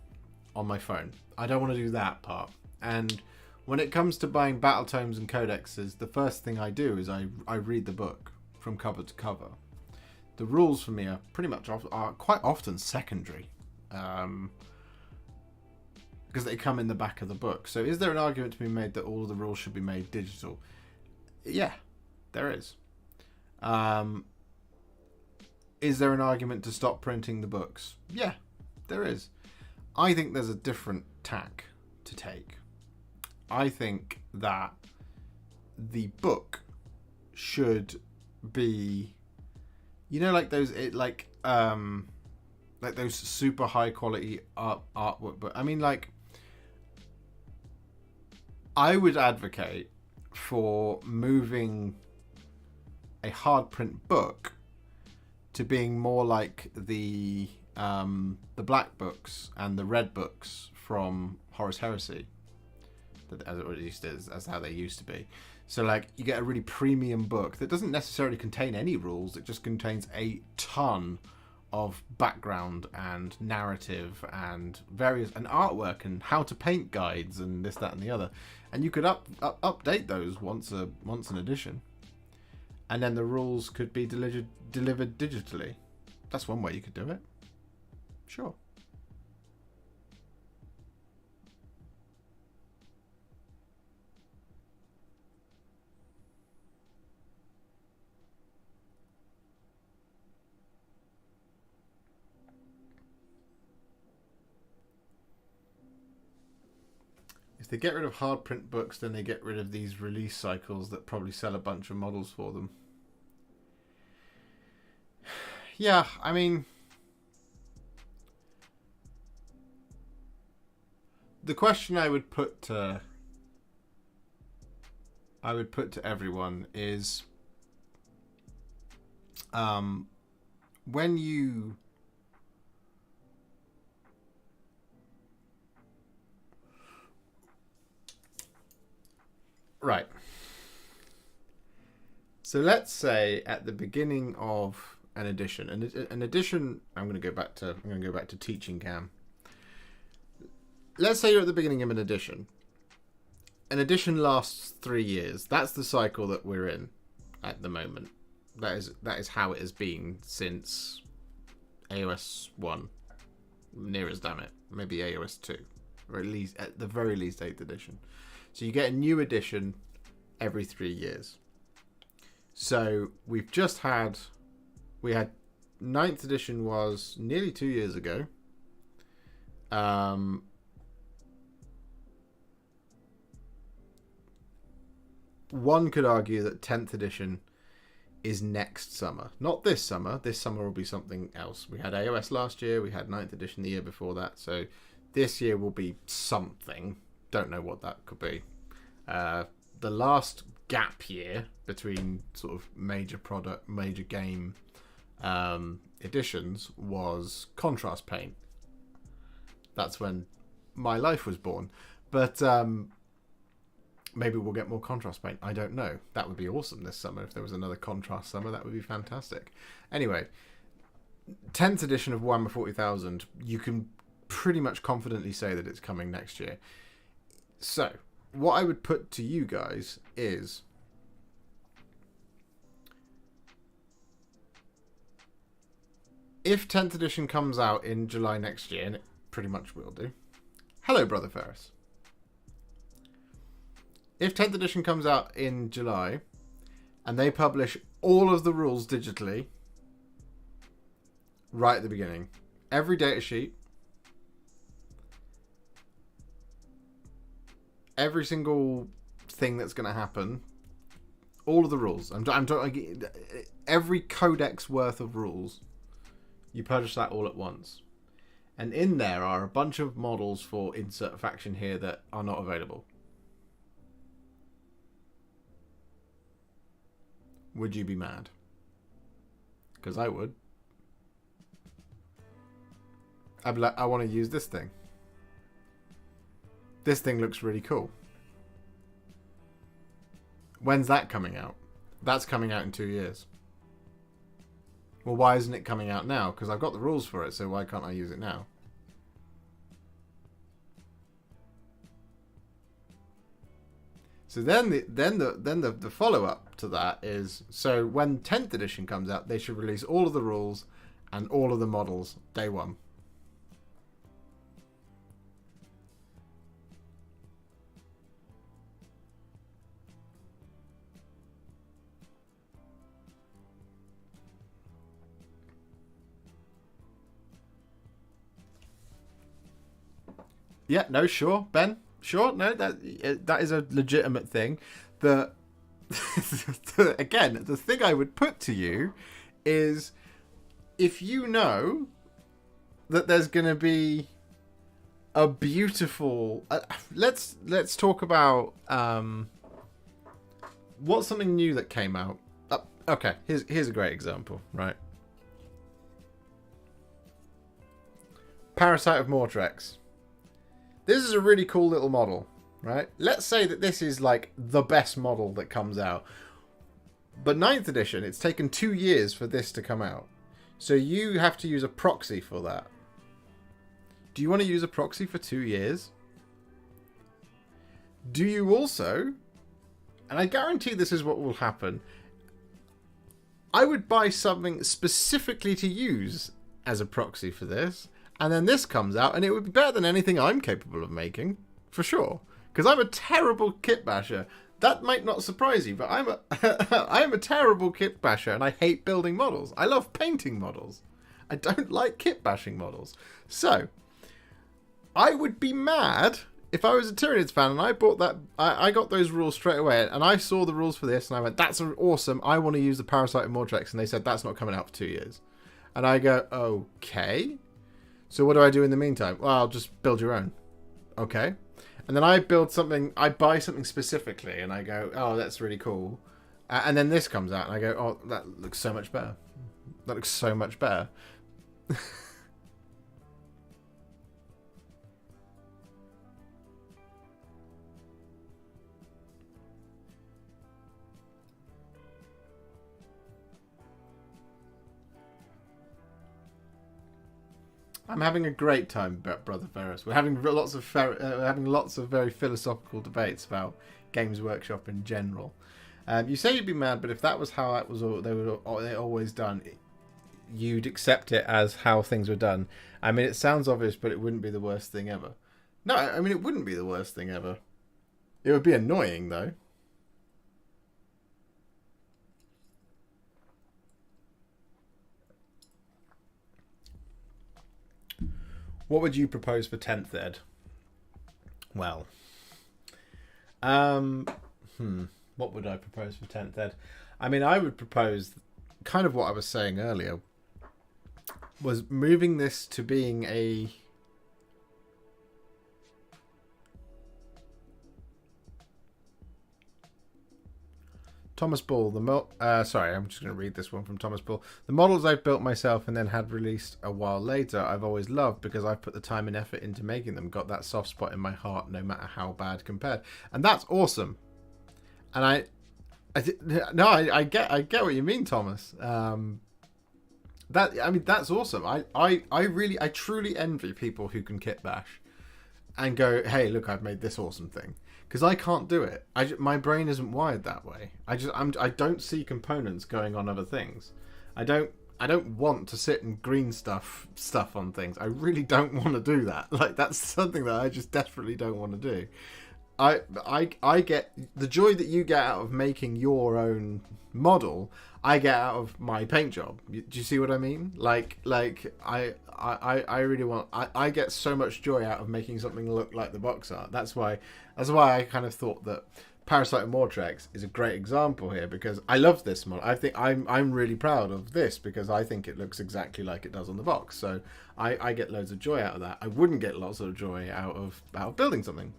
on my phone. I don't want to do that part. And when it comes to buying battle tomes and codexes, the first thing I do is I read the book from cover to cover. The rules for me are pretty much are quite often secondary, because they come in the back of the book. So is there an argument to be made that all of the rules should be made digital? Yeah, there is. Is there an argument to stop printing the books? Yeah, there is. I think there's a different tack to take. I think that the book should be, you know, like those like those super high quality artwork. But I mean, like, I would advocate for moving a hard print book to being more like the black books and the red books from Horus Heresy, as how they used to be. So, like, you get a really premium book that doesn't necessarily contain any rules. It just contains a ton of background and narrative and various and artwork and how to paint guides and this, that, and the other. And you could update those once an edition. And then the rules could be delivered digitally. That's one way you could do it. Sure. If they get rid of hard print books, then they get rid of these release cycles that probably sell a bunch of models for them. Yeah, I mean, the question I would put to everyone is, when you right. So let's say at the beginning of an edition, an edition. I'm going to go back to teaching Cam. Let's say you're at the beginning of an edition. An edition lasts 3 years. That's the cycle that we're in at the moment. That is how it has been since AOS 1. Near as damn it. Maybe AOS 2. Or at the very least 8th edition. So you get a new edition every 3 years. So we had 9th edition was nearly 2 years ago. One could argue that 10th edition is next summer. Not this summer. This summer will be something else. We had AOS last year. We had 9th edition the year before that. So this year will be something. Don't know what that could be. The last gap year between sort of major game editions was Contrast Paint. That's when my life was born. But maybe we'll get more contrast paint. I don't know. That would be awesome this summer. If there was another contrast summer, that would be fantastic. Anyway, 10th edition of Warhammer 40,000, you can pretty much confidently say that it's coming next year. So, what I would put to you guys is, if 10th edition comes out in July next year, and it pretty much will do. Hello, Brother Ferris. If 10th edition comes out in July, and they publish all of the rules digitally, right at the beginning, every data sheet, every single thing that's going to happen, all of the rules. I'm talking every codex worth of rules. You publish that all at once. And in there are a bunch of models for insert faction here that are not available. Would you be mad? Because I would. I'd be like, I want to use this thing. This thing looks really cool. When's that coming out? That's coming out in 2 years. Well, why isn't it coming out now? Because I've got the rules for it, so why can't I use it now? So then the follow-up to that is, so when 10th edition comes out, they should release all of the rules and all of the models day one. Yeah, no, sure, Ben. Sure, no, that is a legitimate thing. Again, the thing I would put to you is, if you know that there's going to be a beautiful... let's talk about what's something new that came out. Okay, here's a great example, right? Parasite of Mortrex. This is a really cool little model, right? Let's say that this is like the best model that comes out. But 9th edition, it's taken 2 years for this to come out. So you have to use a proxy for that. Do you want to use a proxy for 2 years? Do you also, and I guarantee this is what will happen, I would buy something specifically to use as a proxy for this. And then this comes out, and it would be better than anything I'm capable of making, for sure. Because I'm a terrible kit basher. That might not surprise you, but I'm a terrible kit basher, and I hate building models. I love painting models. I don't like kit bashing models. So, I would be mad if I was a Tyranids fan and I bought that. I got those rules straight away, and I saw the rules for this, and I went, "That's awesome! I want to use the Parasite of Mortrex," and they said that's not coming out for 2 years, and I go, "Okay." So what do I do in the meantime? Well, I'll just build your own. Okay. And then I build something, I buy something specifically, and I go, oh, that's really cool. And then this comes out, and I go, oh, that looks so much better. That looks so much better. I'm having a great time, Brother Ferris. We're having lots of very philosophical debates about Games Workshop in general. You say you'd be mad, but if that was how it was, they always done, you'd accept it as how things were done. I mean, it sounds obvious, but it wouldn't be the worst thing ever. No, I mean, it wouldn't be the worst thing ever. It would be annoying, though. What would you propose for 10th ed? Well, what would I propose for 10th ed? I mean, I would propose kind of what I was saying earlier, was moving this to being a Thomas Ball. Sorry, I'm just going to read this one from Thomas Ball. The models I've built myself and then had released a while later, I've always loved because I've put the time and effort into making them. Got that soft spot in my heart, no matter how bad compared. And that's awesome. And I get what you mean, Thomas. That's awesome. I truly envy people who can kit bash and go, hey, look, I've made this awesome thing. Because I can't do it. My brain isn't wired that way. I don't see components going on other things. I don't want to sit and green stuff on things. I really don't want to do that. Like, that's something that I just desperately don't want to do. I get the joy that you get out of making your own model. I get out of my paint job. Do you see what I mean? Like I really want. I get so much joy out of making something look like the box art. That's why I kind of thought that Parasite and Mortrex is a great example here, because I love this model. I think I'm really proud of this because I think it looks exactly like it does on the box. So I get loads of joy out of that. I wouldn't get lots of joy out of building something.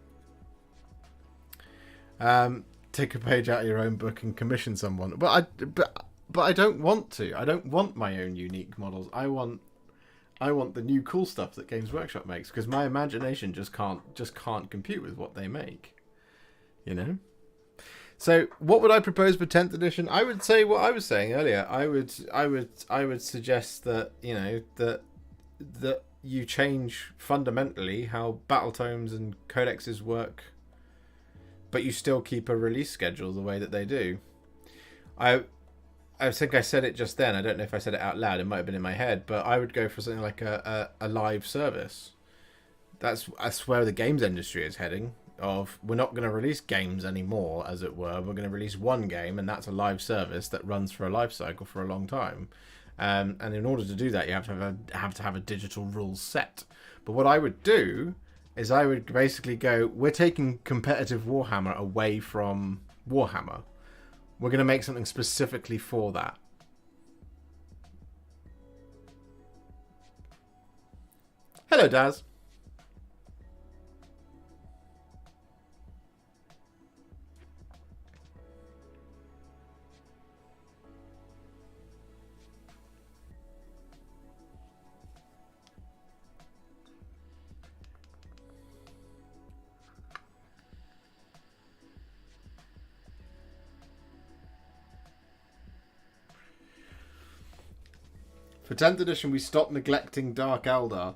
Take a page out of your own book and commission someone. But I don't want to. I don't want my own unique models. I want the new cool stuff that Games Workshop makes, because my imagination just can't compute with what they make. You know? So what would I propose for 10th edition? I would say what I was saying earlier. I would suggest that, you know, that you change fundamentally how battle tomes and codexes work, but you still keep a release schedule the way that they do. I think I said it just then. I don't know if I said it out loud. It might have been in my head, but I would go for something like a live service. That's where the games industry is heading. We're not going to release games anymore, as it were. We're going to release one game, and that's a live service that runs for a life cycle for a long time. And in order to do that, you have to have a digital rules set. But what I would do is I would basically go, we're taking competitive Warhammer away from Warhammer. We're going to make something specifically for that. Hello, Daz. For 10th edition, we stopped neglecting Dark Eldar.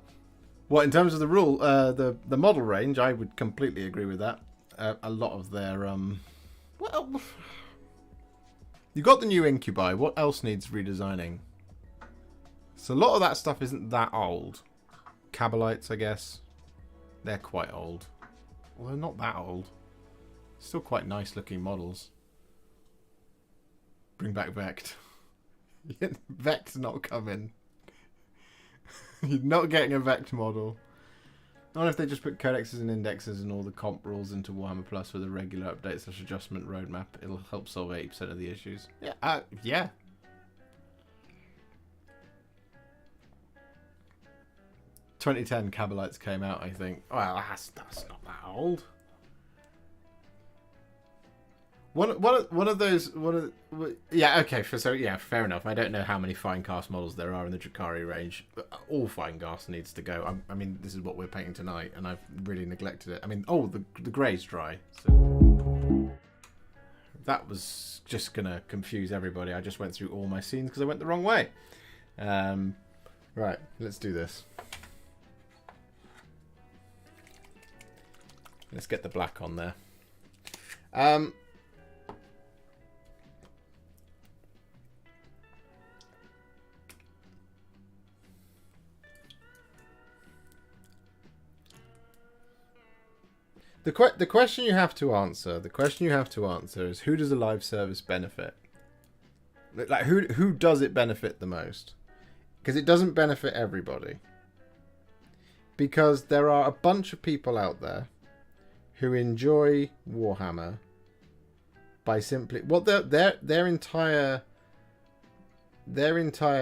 What, in terms of the rule, the model range, I would completely agree with that. A lot of their well, you got the new Incubi. What else needs redesigning? So a lot of that stuff isn't that old. Cabalites, I guess, they're quite old. Well, they're not that old. Still quite nice looking models. Bring back Vect. Vect's not coming. You're not getting a Vect model. Not if they just put codexes and indexes and all the comp rules into Warhammer Plus with a regular update/adjustment roadmap. It'll help solve 80% of the issues. Yeah, yeah. "2010 Cabalites came out, I think." Well, that's not that old. One of those. Yeah, okay. Fair enough. I don't know how many fine cast models there are in the Drakari range. But all fine cast needs to go. I mean, this is what we're painting tonight, and I've really neglected it. I mean, the grey's dry. So that was just gonna confuse everybody. I just went through all my scenes because I went the wrong way. Right, let's do this. Let's get the black on there. The question you have to answer is, who does a live service benefit? Like, who does it benefit the most? Because it doesn't benefit everybody. Because there are a bunch of people out there who enjoy Warhammer by simply their entire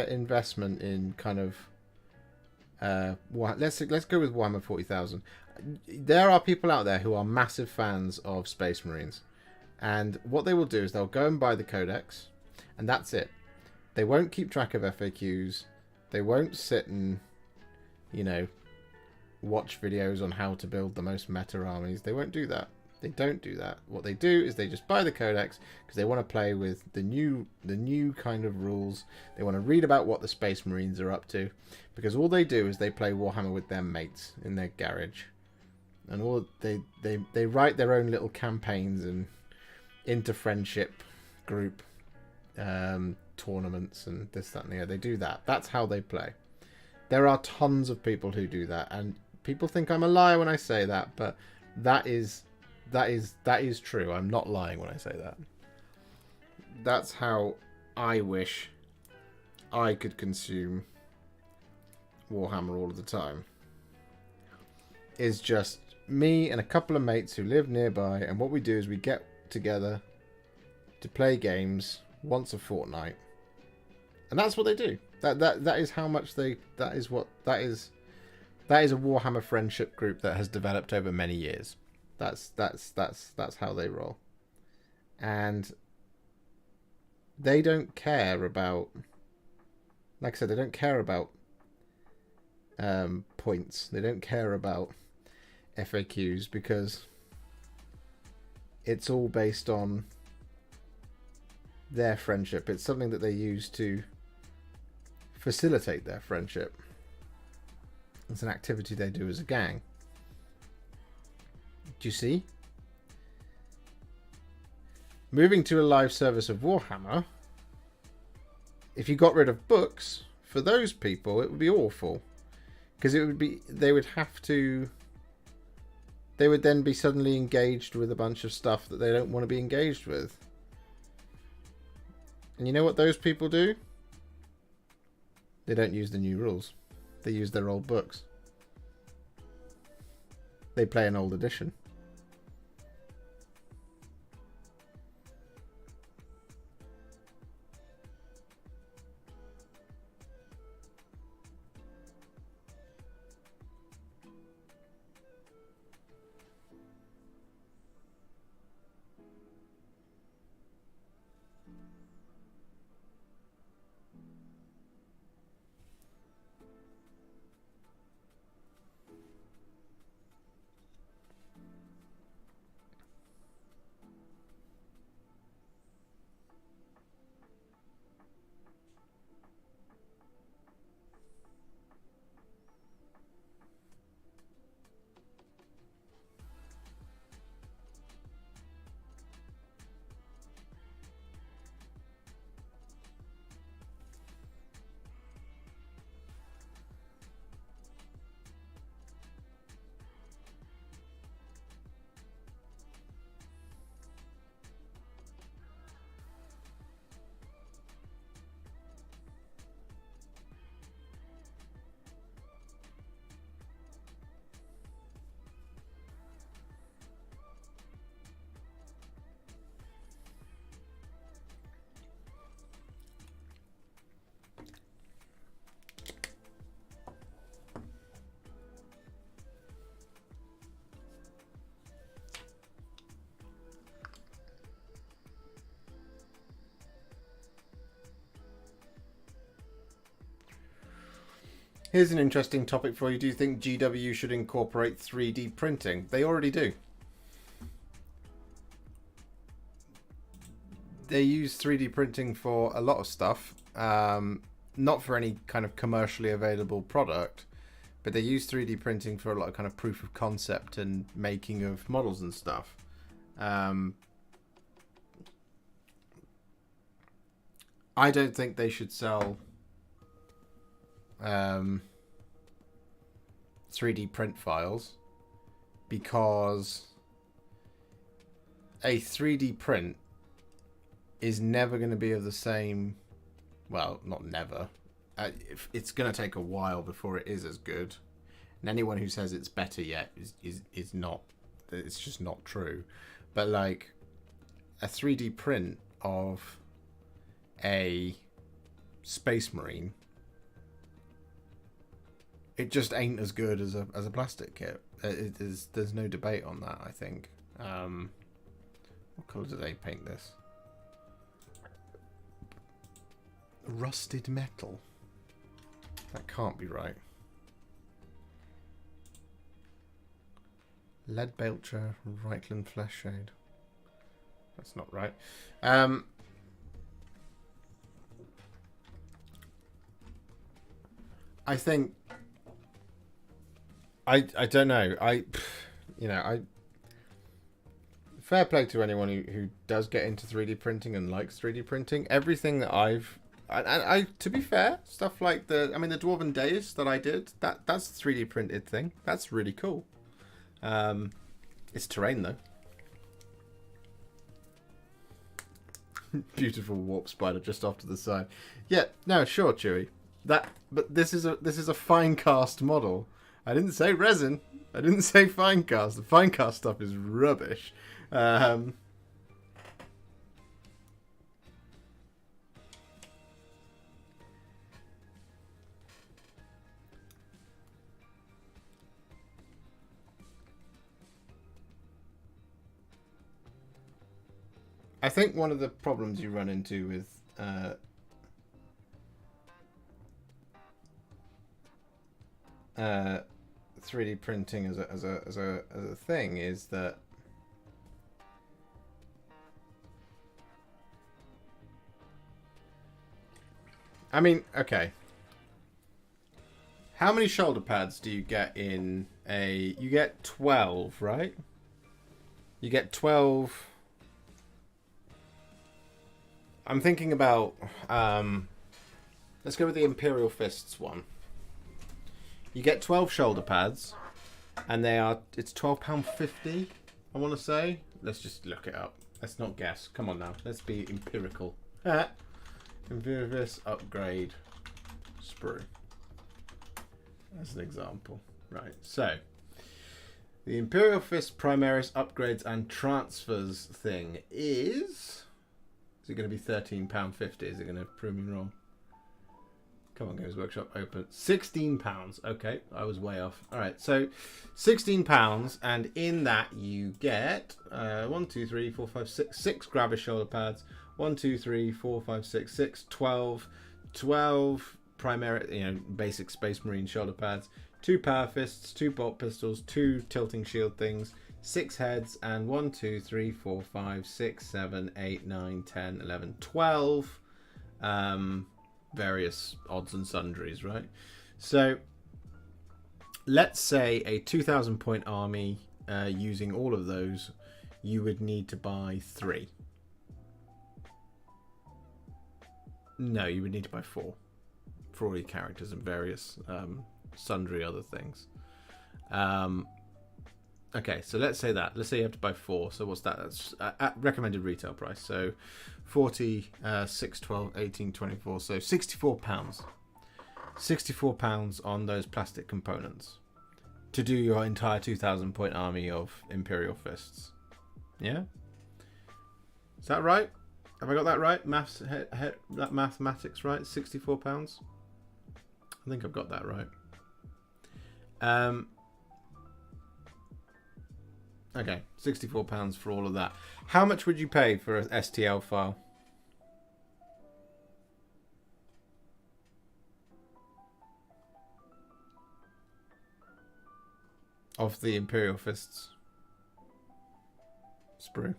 investment in kind of let's go with Warhammer 40,000. There are people out there who are massive fans of Space Marines, And what they will do is they'll go and buy the codex, and that's it. They won't keep track of FAQs. They won't sit and, watch videos on how to build the most meta armies. They won't do that. They don't do that. What they do is they just buy the codex because they want to play with the new kind of rules. They want to read about what the Space Marines are up to, because all they do is they play Warhammer with their mates in their garage, and all they write their own little campaigns and inter-friendship group tournaments and this, that, and the other. They do that. That's how they play. There are tons of people who do that, and people think I'm a liar when I say that, but that is true. I'm not lying when I say that. That's how I wish I could consume Warhammer all of the time. Is just me and a couple of mates who live nearby, and what we do is we get together to play games once a fortnight, and that's what they do. That is how much they. That is a Warhammer friendship group that has developed over many years. That's how they roll, and they don't care about. Like I said, they don't care about points. They don't care about FAQs because it's all based on their friendship. It's something that they use to facilitate their friendship. It's an activity they do as a gang. Do you see? Moving to a live service of Warhammer, if you got rid of books, for those people it would be awful. Because they would then be suddenly engaged with a bunch of stuff that they don't want to be engaged with. And you know what those people do? They don't use the new rules. They use their old books. They play an old edition. Here's an interesting topic for you. Do you think GW should incorporate 3D printing? They already do. They use 3D printing for a lot of stuff. Not for any kind of commercially available product, but they use 3D printing for a lot of kind of proof of concept and making of models and stuff. I don't think they should sell 3D print files, because a 3D print is never going to be of the same, well, not never, it's going to take a while before it is as good, and anyone who says it's better yet is not, it's just not true. But like a 3D print of a Space Marine, it just ain't as good as a plastic kit. There's no debate on that, I think. What colour do they paint this? Rusted metal. That can't be right. Lead Belcher, Reichland Flesh Shade. That's not right. I think I don't know. Fair play to anyone who does get into 3D printing and likes 3D printing. Everything that I to be fair, stuff like the Dwarven Days that I did, that's a 3D printed thing. That's really cool. It's terrain though. Beautiful warp spider just off to the side. Yeah, no, sure, Chewy. But this is a fine cast model. I didn't say resin. I didn't say fine cast. The fine cast stuff is rubbish. I think one of the problems you run into with 3D printing as a thing is that okay. How many shoulder pads do you get in a... You get 12, right? You get 12... I'm thinking about... let's go with the Imperial Fists one. You get 12 shoulder pads, and it's £12.50, I want to say. Let's just look it up. Let's not guess. Come on now. Let's be empirical. Imperial Fist upgrade sprue. As an example. Right, so the Imperial Fist Primaris upgrades and transfers thing is it going to be £13.50? Is it going to prove me wrong? Come on, Games Workshop, open. £16. Okay, I was way off. All right, so £16, and in that you get 1, 2, 3, 4, 5, 6, 6 grabber shoulder pads. 1, 2, 3, 4, 5, 6, 6, 12 primary, basic Space Marine shoulder pads, 2 power fists, 2 bolt pistols, 2 tilting shield things, 6 heads, and 1, 2, 3, 4, 5, 6, 7, 8, 9, 10, 11, 12 various odds and sundries, right? So let's say a 2,000 point army using all of those, you would need to buy 3. No, you would need to buy 4 for all your characters and various sundry other things. Okay, so let's say that. Let's say you have to buy 4. So what's that? That's at recommended retail price. So 40, 6, 12, 18, 24. So £64. £64 on those plastic components to do your entire 2,000 point army of Imperial Fists. Yeah? Is that right? Have I got that right? That mathematics right? £64? I think I've got that right. Okay, £64 for all of that. How much would you pay for an STL file? Of the Imperial Fists sprue.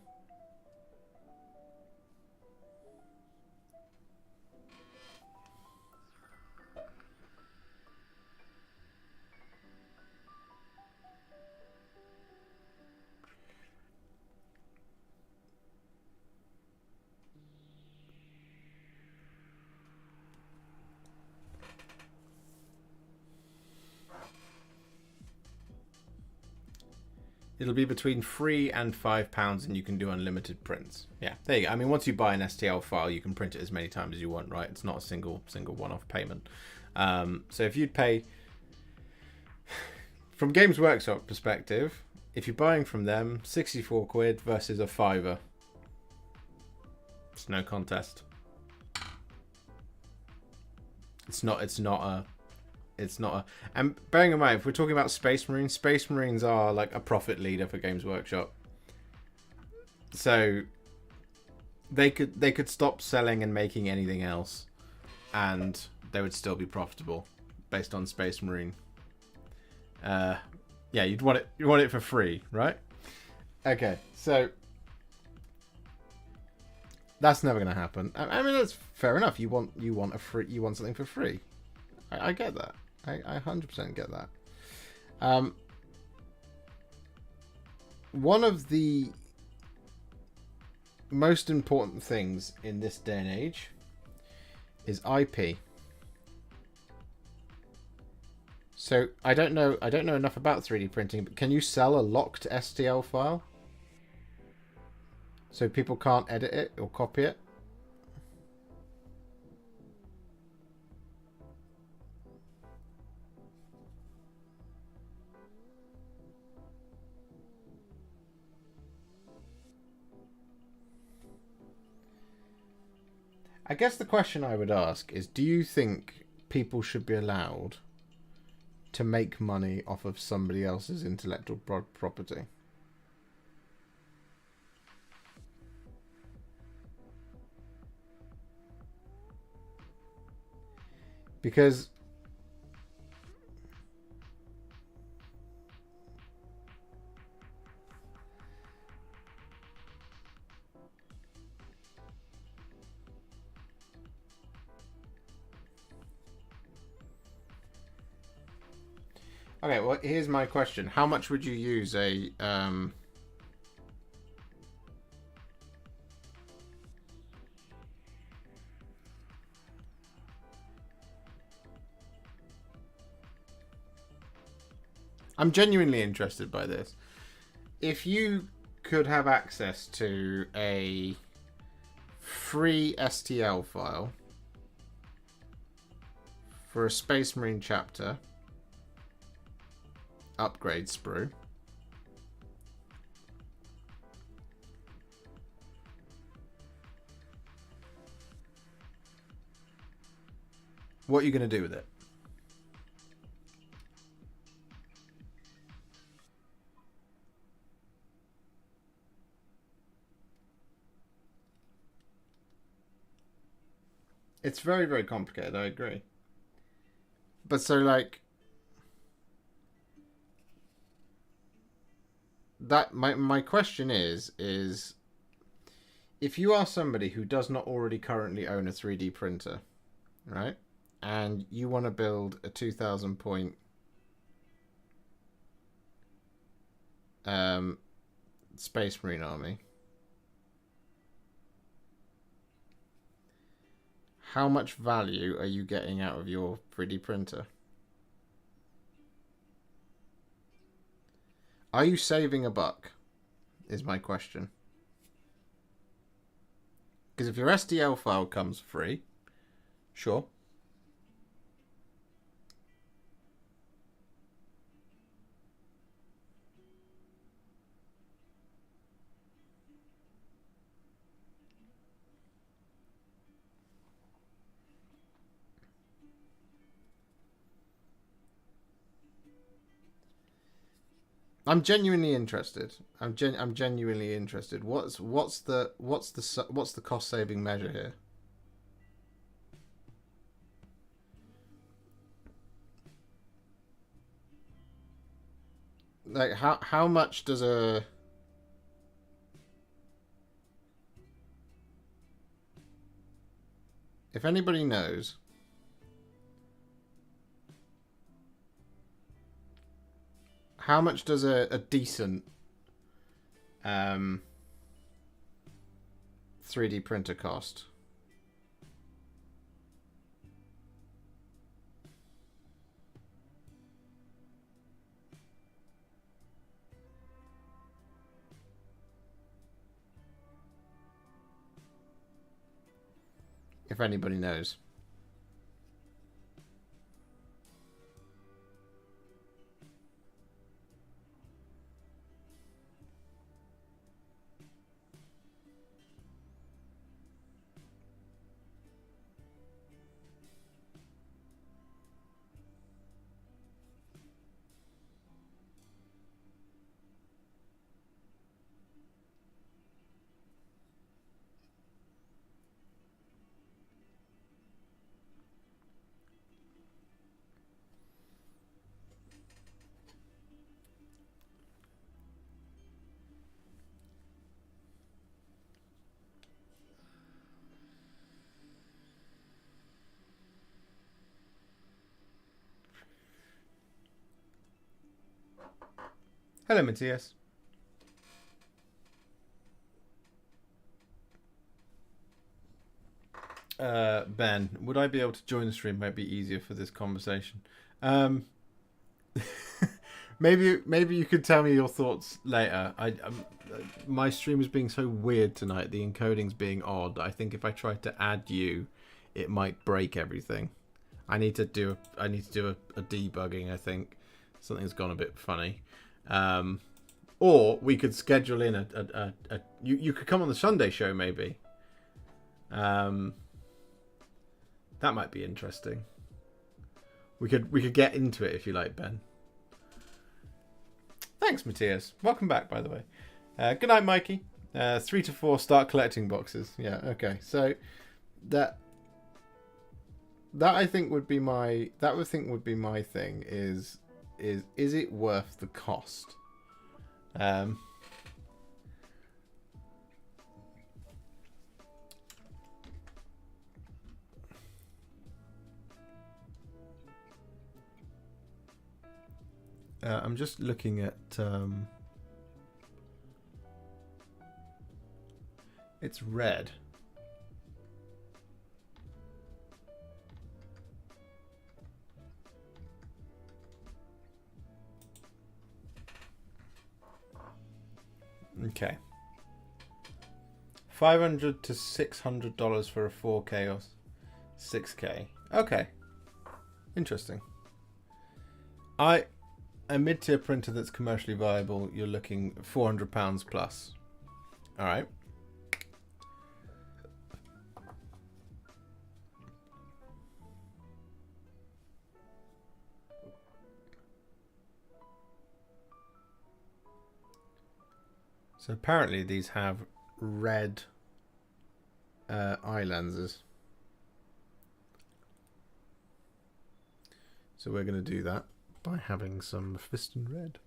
It'll be between £3 and £5, and you can do unlimited prints. Yeah, there you go. I mean, once you buy an STL file, you can print it as many times as you want, right? It's not a single one-off payment. So if you'd pay, from Games Workshop perspective, if you're buying from them, 64 quid versus a £5. It's no contest. It's not a. And bearing in mind, if we're talking about Space Marines are like a profit leader for Games Workshop. So they could stop selling and making anything else, and they would still be profitable based on Space Marine. Yeah, you want it for free, right? Okay, so that's never going to happen. I mean, that's fair enough. You want something for free. I get that. I 100% get that. One of the most important things in this day and age is IP. So I don't know enough about 3D printing, but can you sell a locked STL file so people can't edit it or copy it? I guess the question I would ask is, do you think people should be allowed to make money off of somebody else's intellectual property? Because okay, well, here's my question. How much would you use a I'm genuinely interested by this. If you could have access to a free STL file for a Space Marine chapter upgrade sprue, what are you going to do with it? It's very, very complicated, I agree. But so, like, that my question is if you are somebody who does not already currently own a 3D printer, right? And you want to build a 2,000 point Space Marine army, how much value are you getting out of your 3D printer? Are you saving a buck? Is my question. Because if your STL file comes free, sure. I'm genuinely interested. I'm genuinely interested. What's the cost saving measure here? Like how much does a if anybody knows, how much does a decent 3D printer cost? If anybody knows. Hello, Matthias. Ben, would I be able to join the stream? Might be easier for this conversation. Maybe you could tell me your thoughts later. My stream is being so weird tonight. The encoding's being odd. I think if I tried to add you, it might break everything. I need to do a debugging. I think something's gone a bit funny. Or we could schedule in you could come on the Sunday show maybe. That might be interesting. We could get into it if you like, Ben. Thanks, Matthias. Welcome back, by the way. Good night, Mikey. 3 to 4 start collecting boxes. Yeah, okay. So that I think would be my thing is it worth the cost? I'm just looking at it's red. Okay. $500 to $600 for a 4K or 6K. Okay. Interesting. A mid-tier printer that's commercially viable, you're looking £400 plus. All right. So apparently these have red eye lenses. So we're going to do that by having some Mephiston red.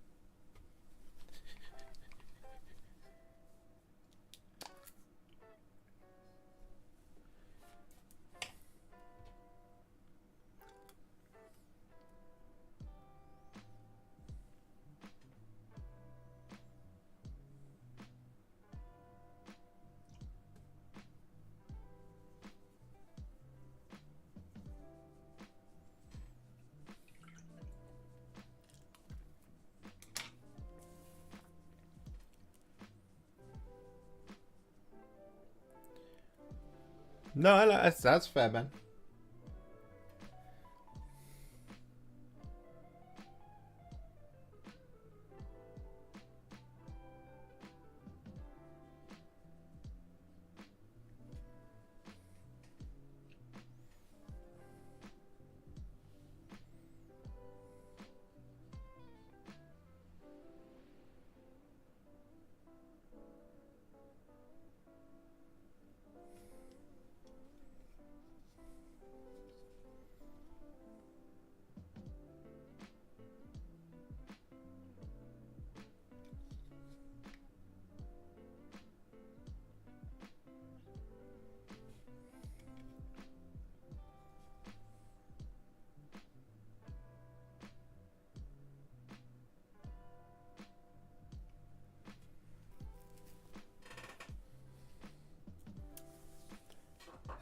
No, that's fair, man.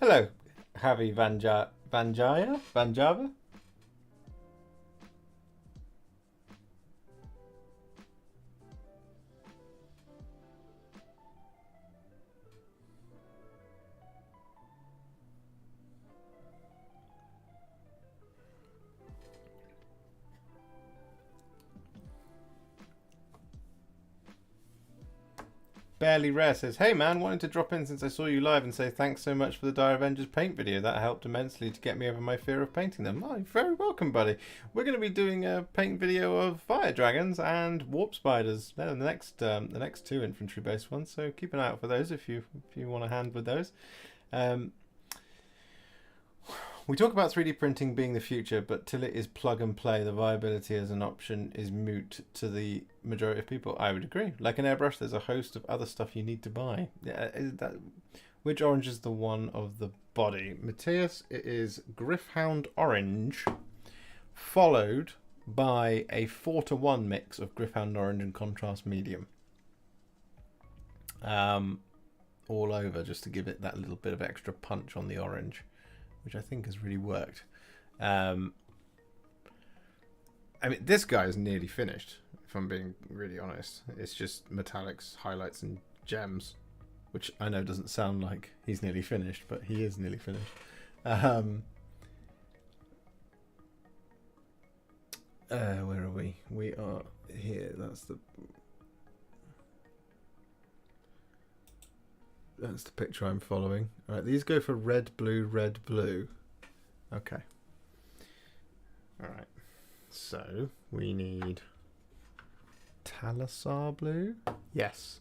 Hello, Javi Vanjava? Barely Rare says, hey man, wanted to drop in since I saw you live and say thanks so much for the Dire Avengers paint video. That helped immensely to get me over my fear of painting them. Oh, you're very welcome, buddy. We're going to be doing a paint video of fire dragons and warp spiders. They're the next two infantry based ones, so keep an eye out for those if you want a hand with those. We talk about 3D printing being the future, but till it is plug and play, the viability as an option is moot to the majority of people. I would agree. Like an airbrush, there's a host of other stuff you need to buy. Which orange is the one of the body? Matthias, it is Griffon Orange, followed by a 4-to-1 mix of Griffon Orange and Contrast Medium. All over, just to give it that little bit of extra punch on the orange, which I think has really worked. I mean, this guy is nearly finished, if I'm being really honest. It's just metallics, highlights, and gems, which I know doesn't sound like he's nearly finished, but he is nearly finished. Where are we? We are here. That's the picture I'm following. All right, these go for red, blue, red, blue. Okay. All right. So we need Talasar blue. Yes.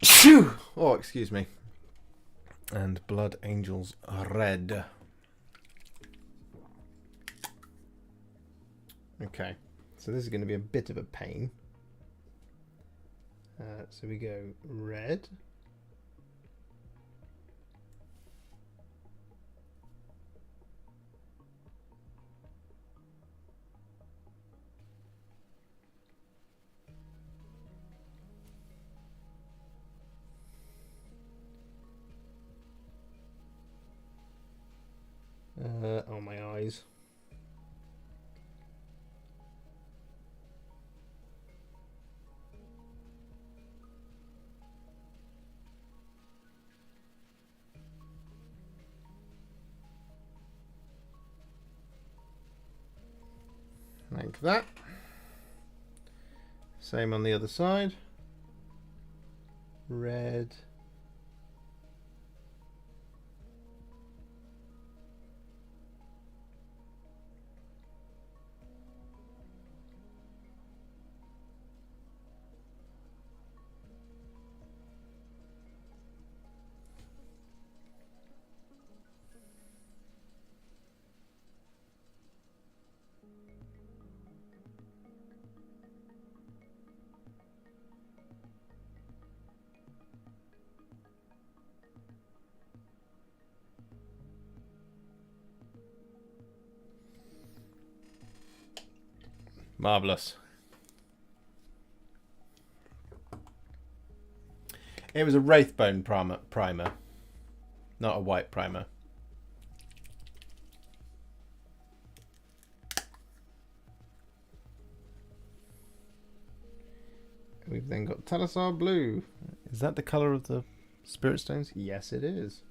Shoo! Oh, excuse me. And Blood Angels red. Okay. So this is going to be a bit of a pain. So we go red. Oh, my eyes. Like that. Same on the other side. Red. Marvellous. It was a Wraithbone primer, not a white primer. We've then got Talasar blue. Is that the colour of the Spirit Stones? Yes, it is.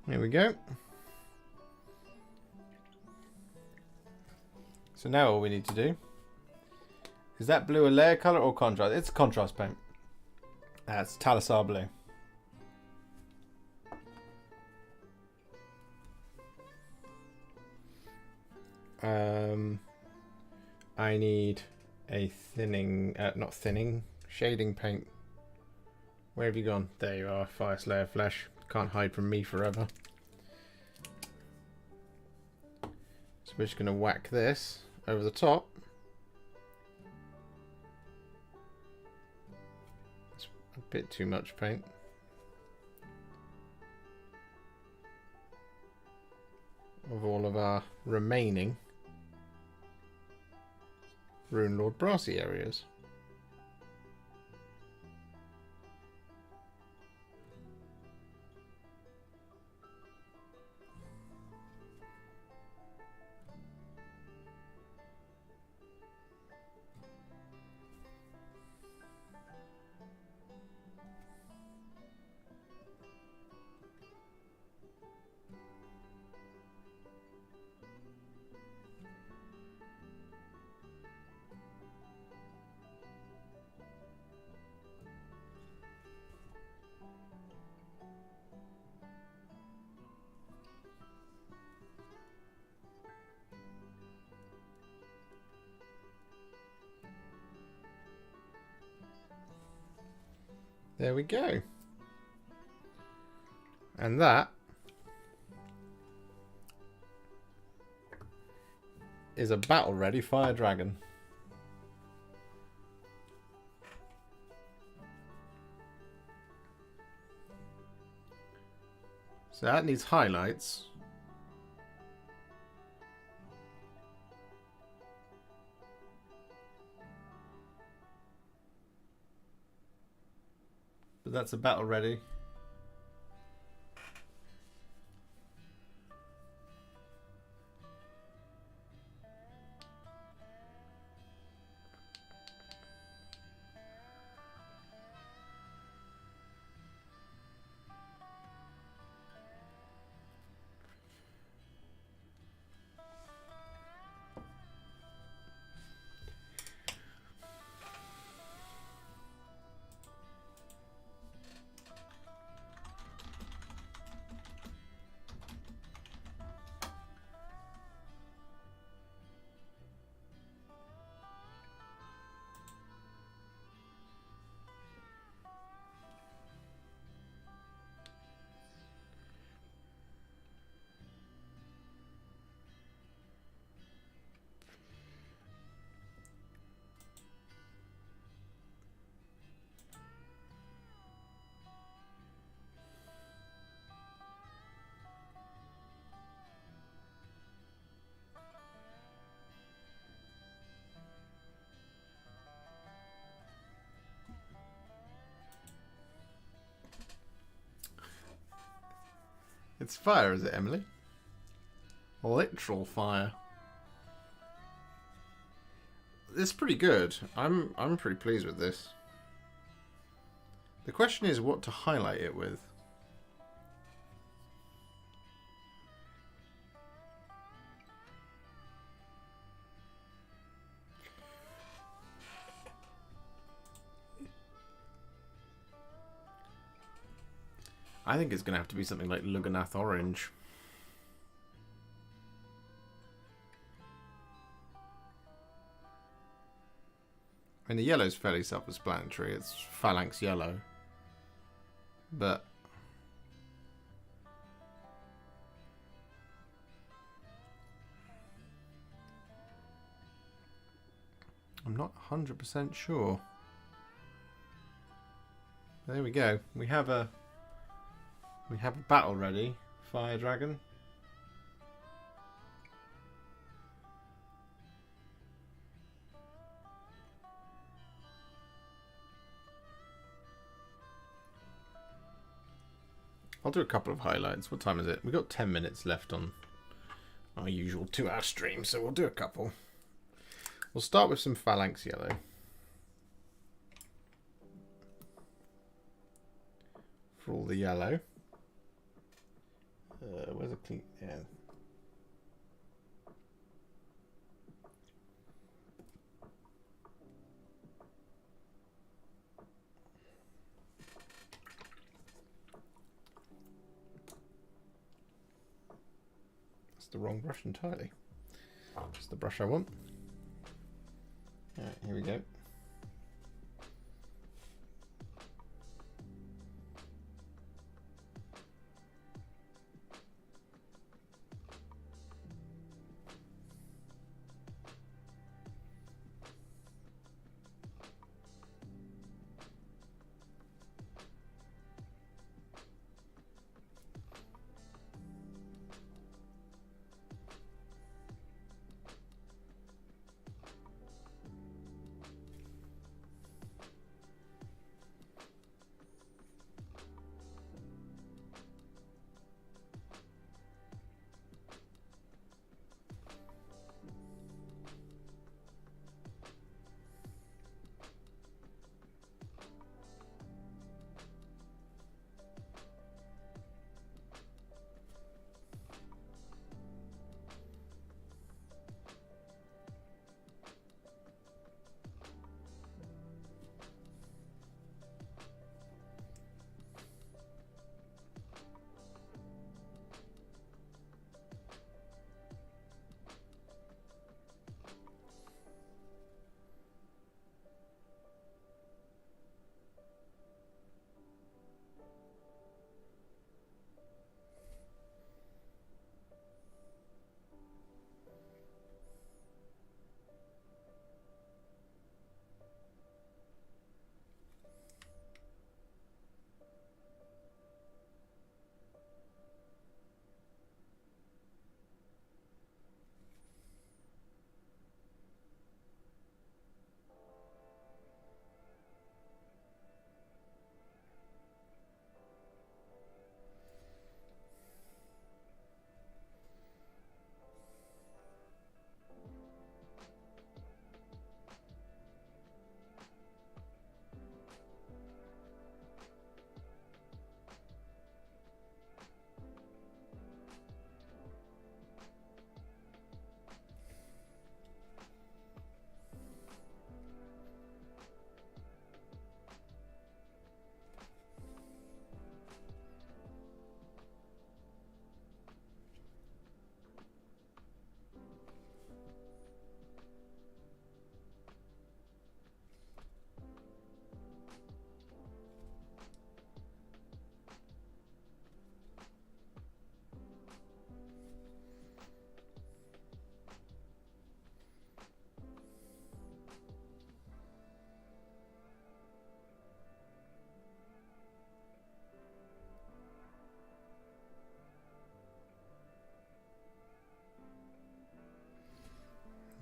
Here we go. So now all we need to do is that blue a layer color or contrast? It's a contrast paint. That's Talasar blue. I need a thinning, not thinning, shading paint. Where have you gone? There you are, Fire Slayer Flesh. Can't hide from me forever. So we're just going to whack this over the top. It's a bit too much paint. of all of our remaining Rune Lord Brassy areas. There we go. And that is a battle-ready fire dragon. So that needs highlights. But that's a battle ready. It's fire, is it, Emily? Literal fire. It's pretty good. I'm pretty pleased with this. The question is what to highlight it with. I think it's going to have to be something like Lugganath Orange. I mean, the yellow's fairly self-explanatory. It's phalanx yellow. But I'm not 100% sure. There we go. We have a battle ready fire dragon. I'll do a couple of highlights. What time is it? We've got 10 minutes left on our usual 2-hour stream, so we'll do a couple. We'll start with some phalanx yellow. For all the yellow. Where's the clean? Yeah. That's the wrong brush entirely. That's the brush I want. Alright, here we go.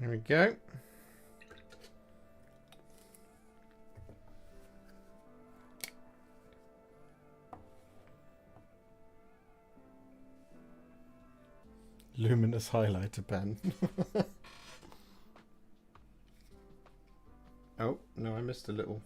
Here we go. Luminous highlighter pen. Oh, no, I missed a little.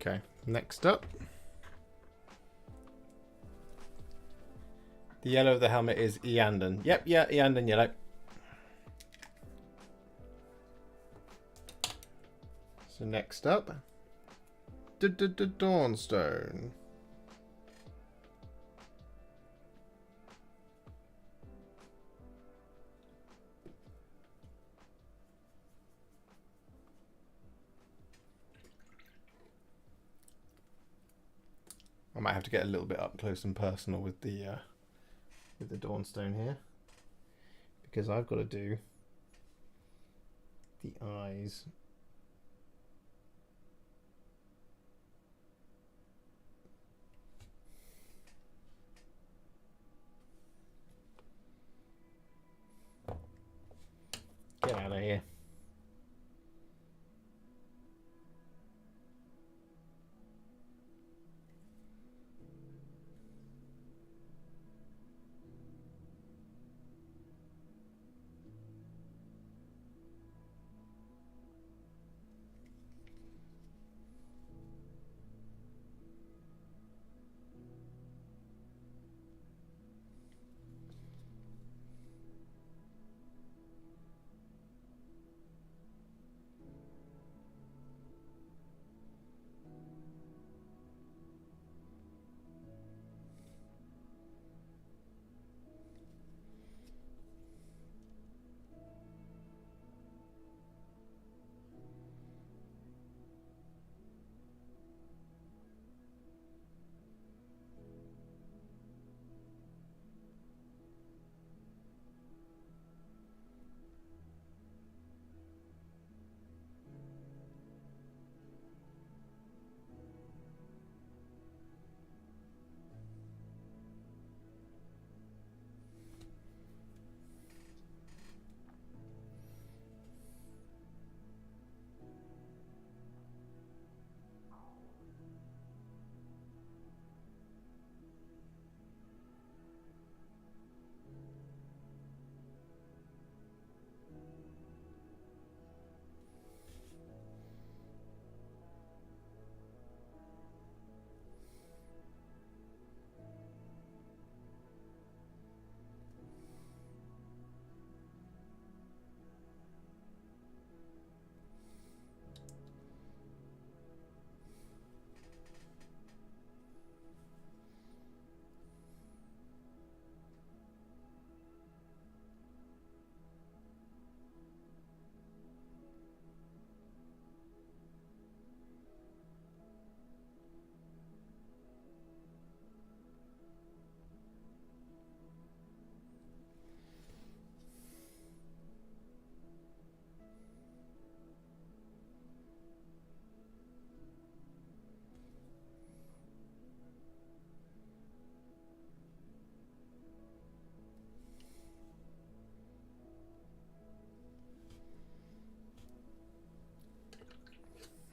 Okay, next up. The yellow of the helmet is Eandon. Yep, yeah, Eandon yellow. So next up, Dawnstone. I might have to get a little bit up close and personal with the Dawnstone here, because I've got to do the eyes. Get out of here.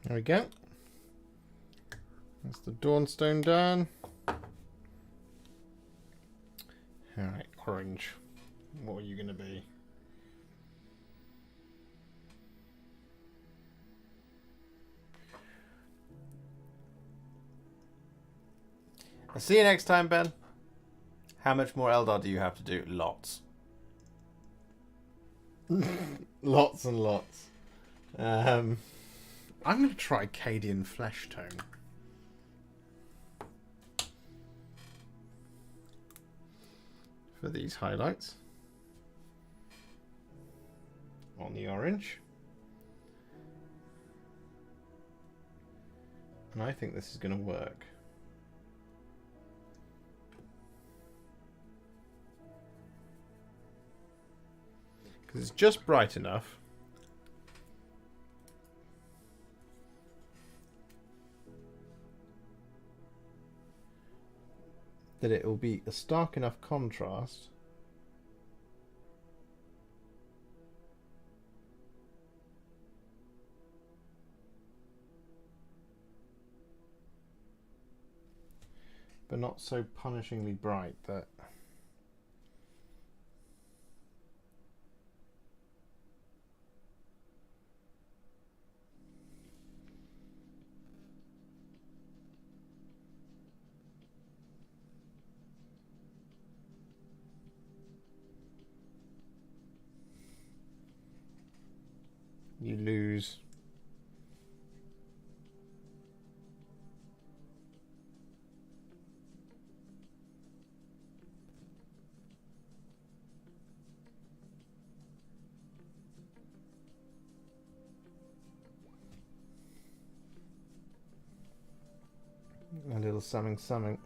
There we go. That's the Dawnstone done. Alright, Orange. What are you going to be? I'll see you next time, Ben. How much more Eldar do you have to do? Lots. Lots and lots. I'm going to try Cadian Flesh Tone. For these highlights. On the orange. And I think this is going to work. Because it's just bright enough. That it will be a stark enough contrast but not so punishingly bright that you lose a little something something.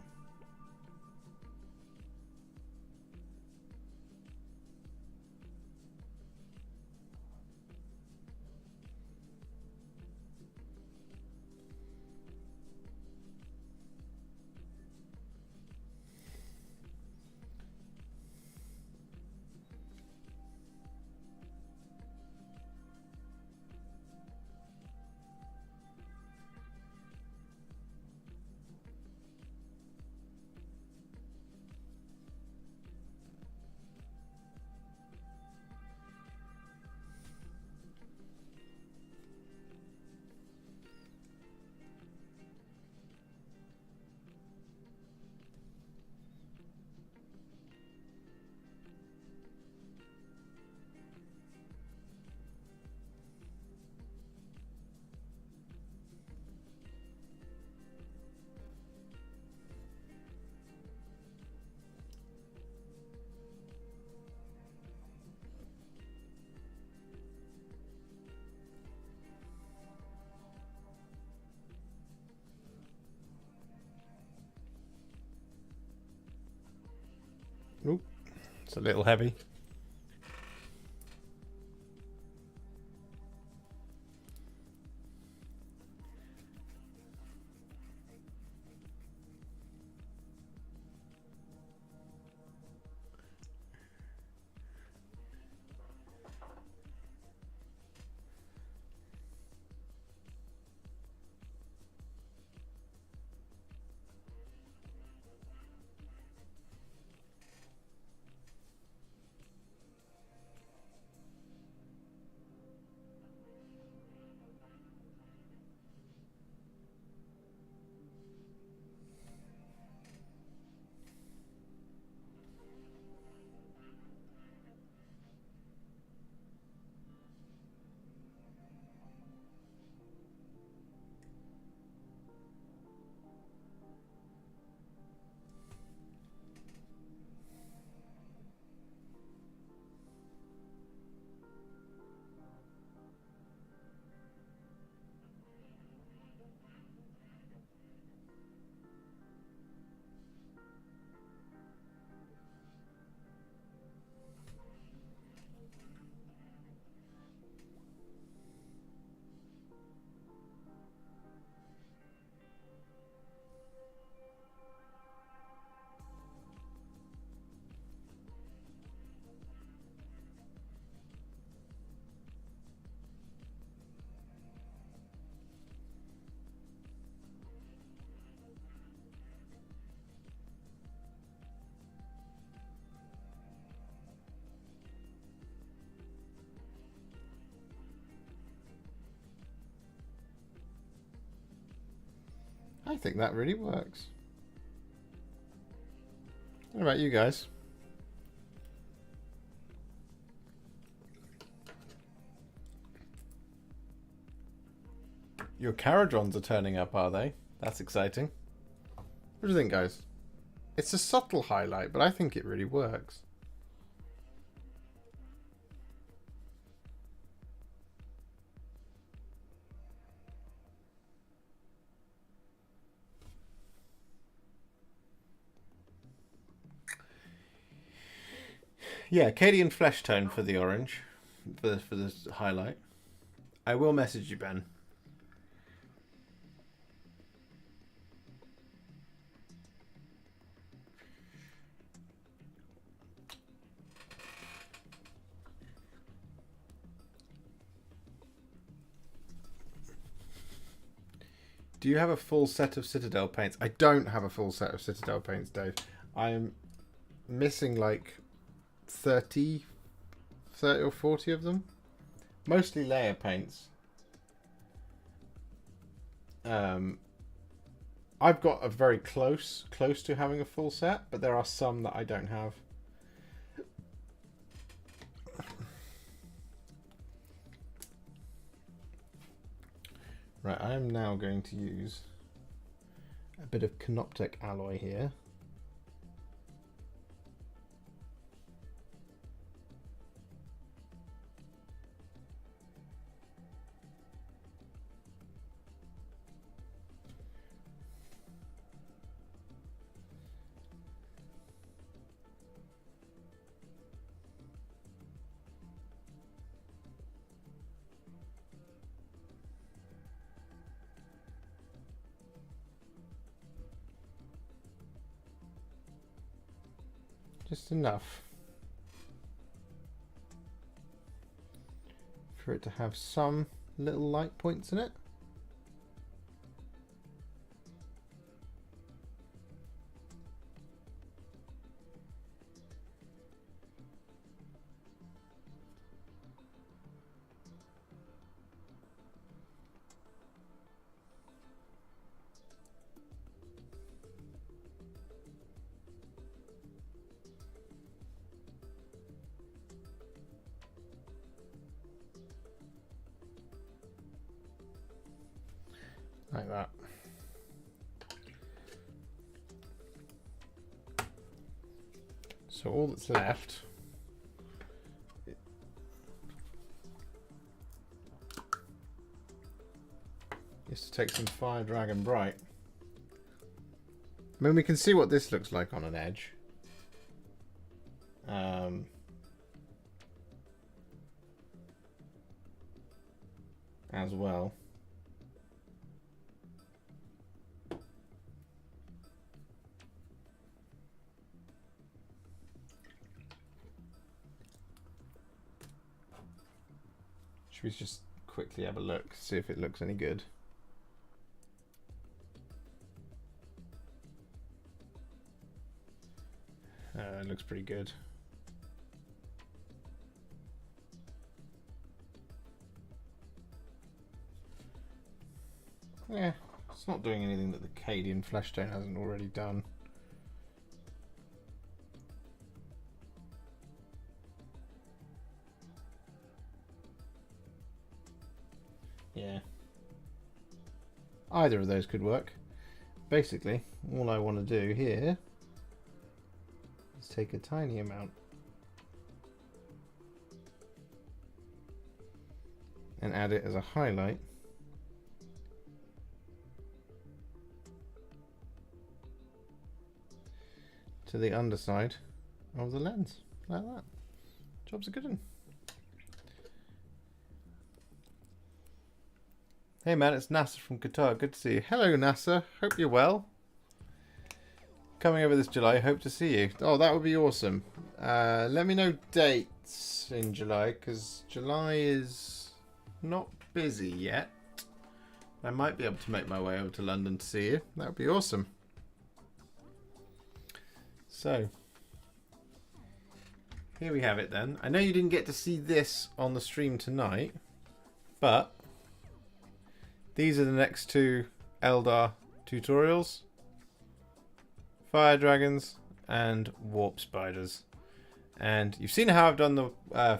Oop, it's a little heavy. I think that really works. What about you guys? Your Caradrons are turning up, are they? That's exciting. What do you think, guys? It's a subtle highlight, but I think it really works. Yeah, Cadian flesh tone for the orange. for this highlight. I will message you, Ben. Do you have a full set of Citadel paints? I don't have a full set of Citadel paints, Dave. I am missing like 30 or 40 of them. Mostly layer paints. I've got a very close to having a full set, but there are some that I don't have. Right, I am now going to use a bit of Canoptek alloy here. Just enough for it to have some little light points in it. Like that. So all that's left is to take some Fire Dragon Bright. I mean, we can see what this looks like on an edge. As well. Should we just quickly have a look, see if it looks any good? It looks pretty good. Yeah, it's not doing anything that the Cadian Fleshtone hasn't already done. Yeah. Either of those could work. Basically, all I want to do here is take a tiny amount and add it as a highlight to the underside of the lens, like that. Job's a good one. Hey man, it's NASA from Qatar. Good to see you. Hello NASA, hope you're well. Coming over this July, hope to see you. Oh, that would be awesome. Let me know dates in July, because July is not busy yet. I might be able to make my way over to London to see you. That would be awesome. So, here we have it then. I know you didn't get to see this on the stream tonight, but these are the next two Eldar tutorials. Fire Dragons and Warp Spiders. And you've seen how I've done the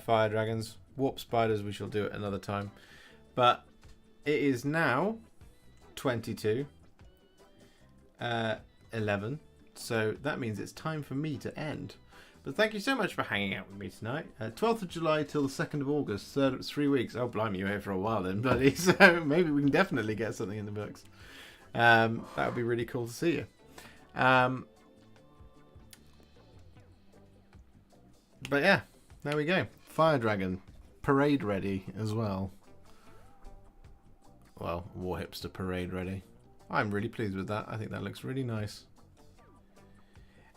Fire Dragons. Warp Spiders we shall do at another time. But it is now 22:11. So that means it's time for me to end. But thank you so much for hanging out with me tonight. 12th of July till the 2nd of August, 3 weeks. Oh, blimey, you're here for a while then, buddy. So maybe we can definitely get something in the books. That would be really cool to see you. But yeah, there we go. Fire Dragon. parade ready as well. Well, Warhipster parade ready. I'm really pleased with that. I think that looks really nice.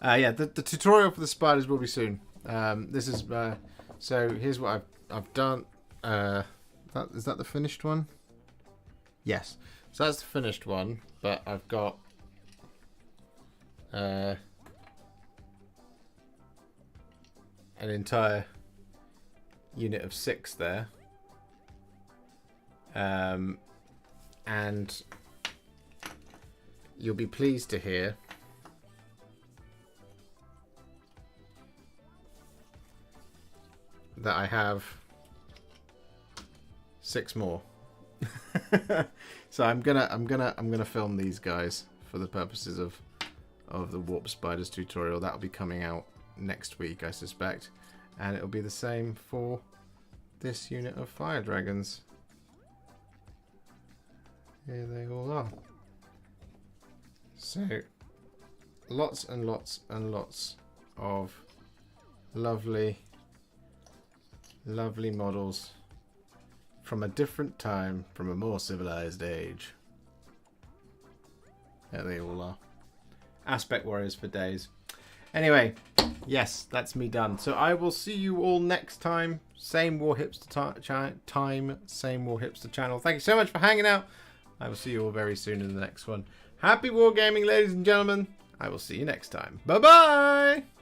Yeah, the tutorial for the spiders will be soon. This is so here's what I've done. Is that the finished one? Yes. So that's the finished one, but I've got an entire unit of 6 there. And you'll be pleased to hear that I have 6 more. So I'm gonna film these guys for the purposes of the Warp Spiders tutorial. That'll be coming out next week, I suspect, and it'll be the same for this unit of fire dragons. Here they all are. So lots and lots and lots of lovely models from a different time, from a more civilized age. There they all are. Aspect warriors for days. Anyway, yes, that's me done. So I will see you all next time. Same Warhipster time, same Warhipster channel. Thank you so much for hanging out. I will see you all very soon in the next one. Happy wargaming, ladies and gentlemen. I will see you next time. Bye-bye!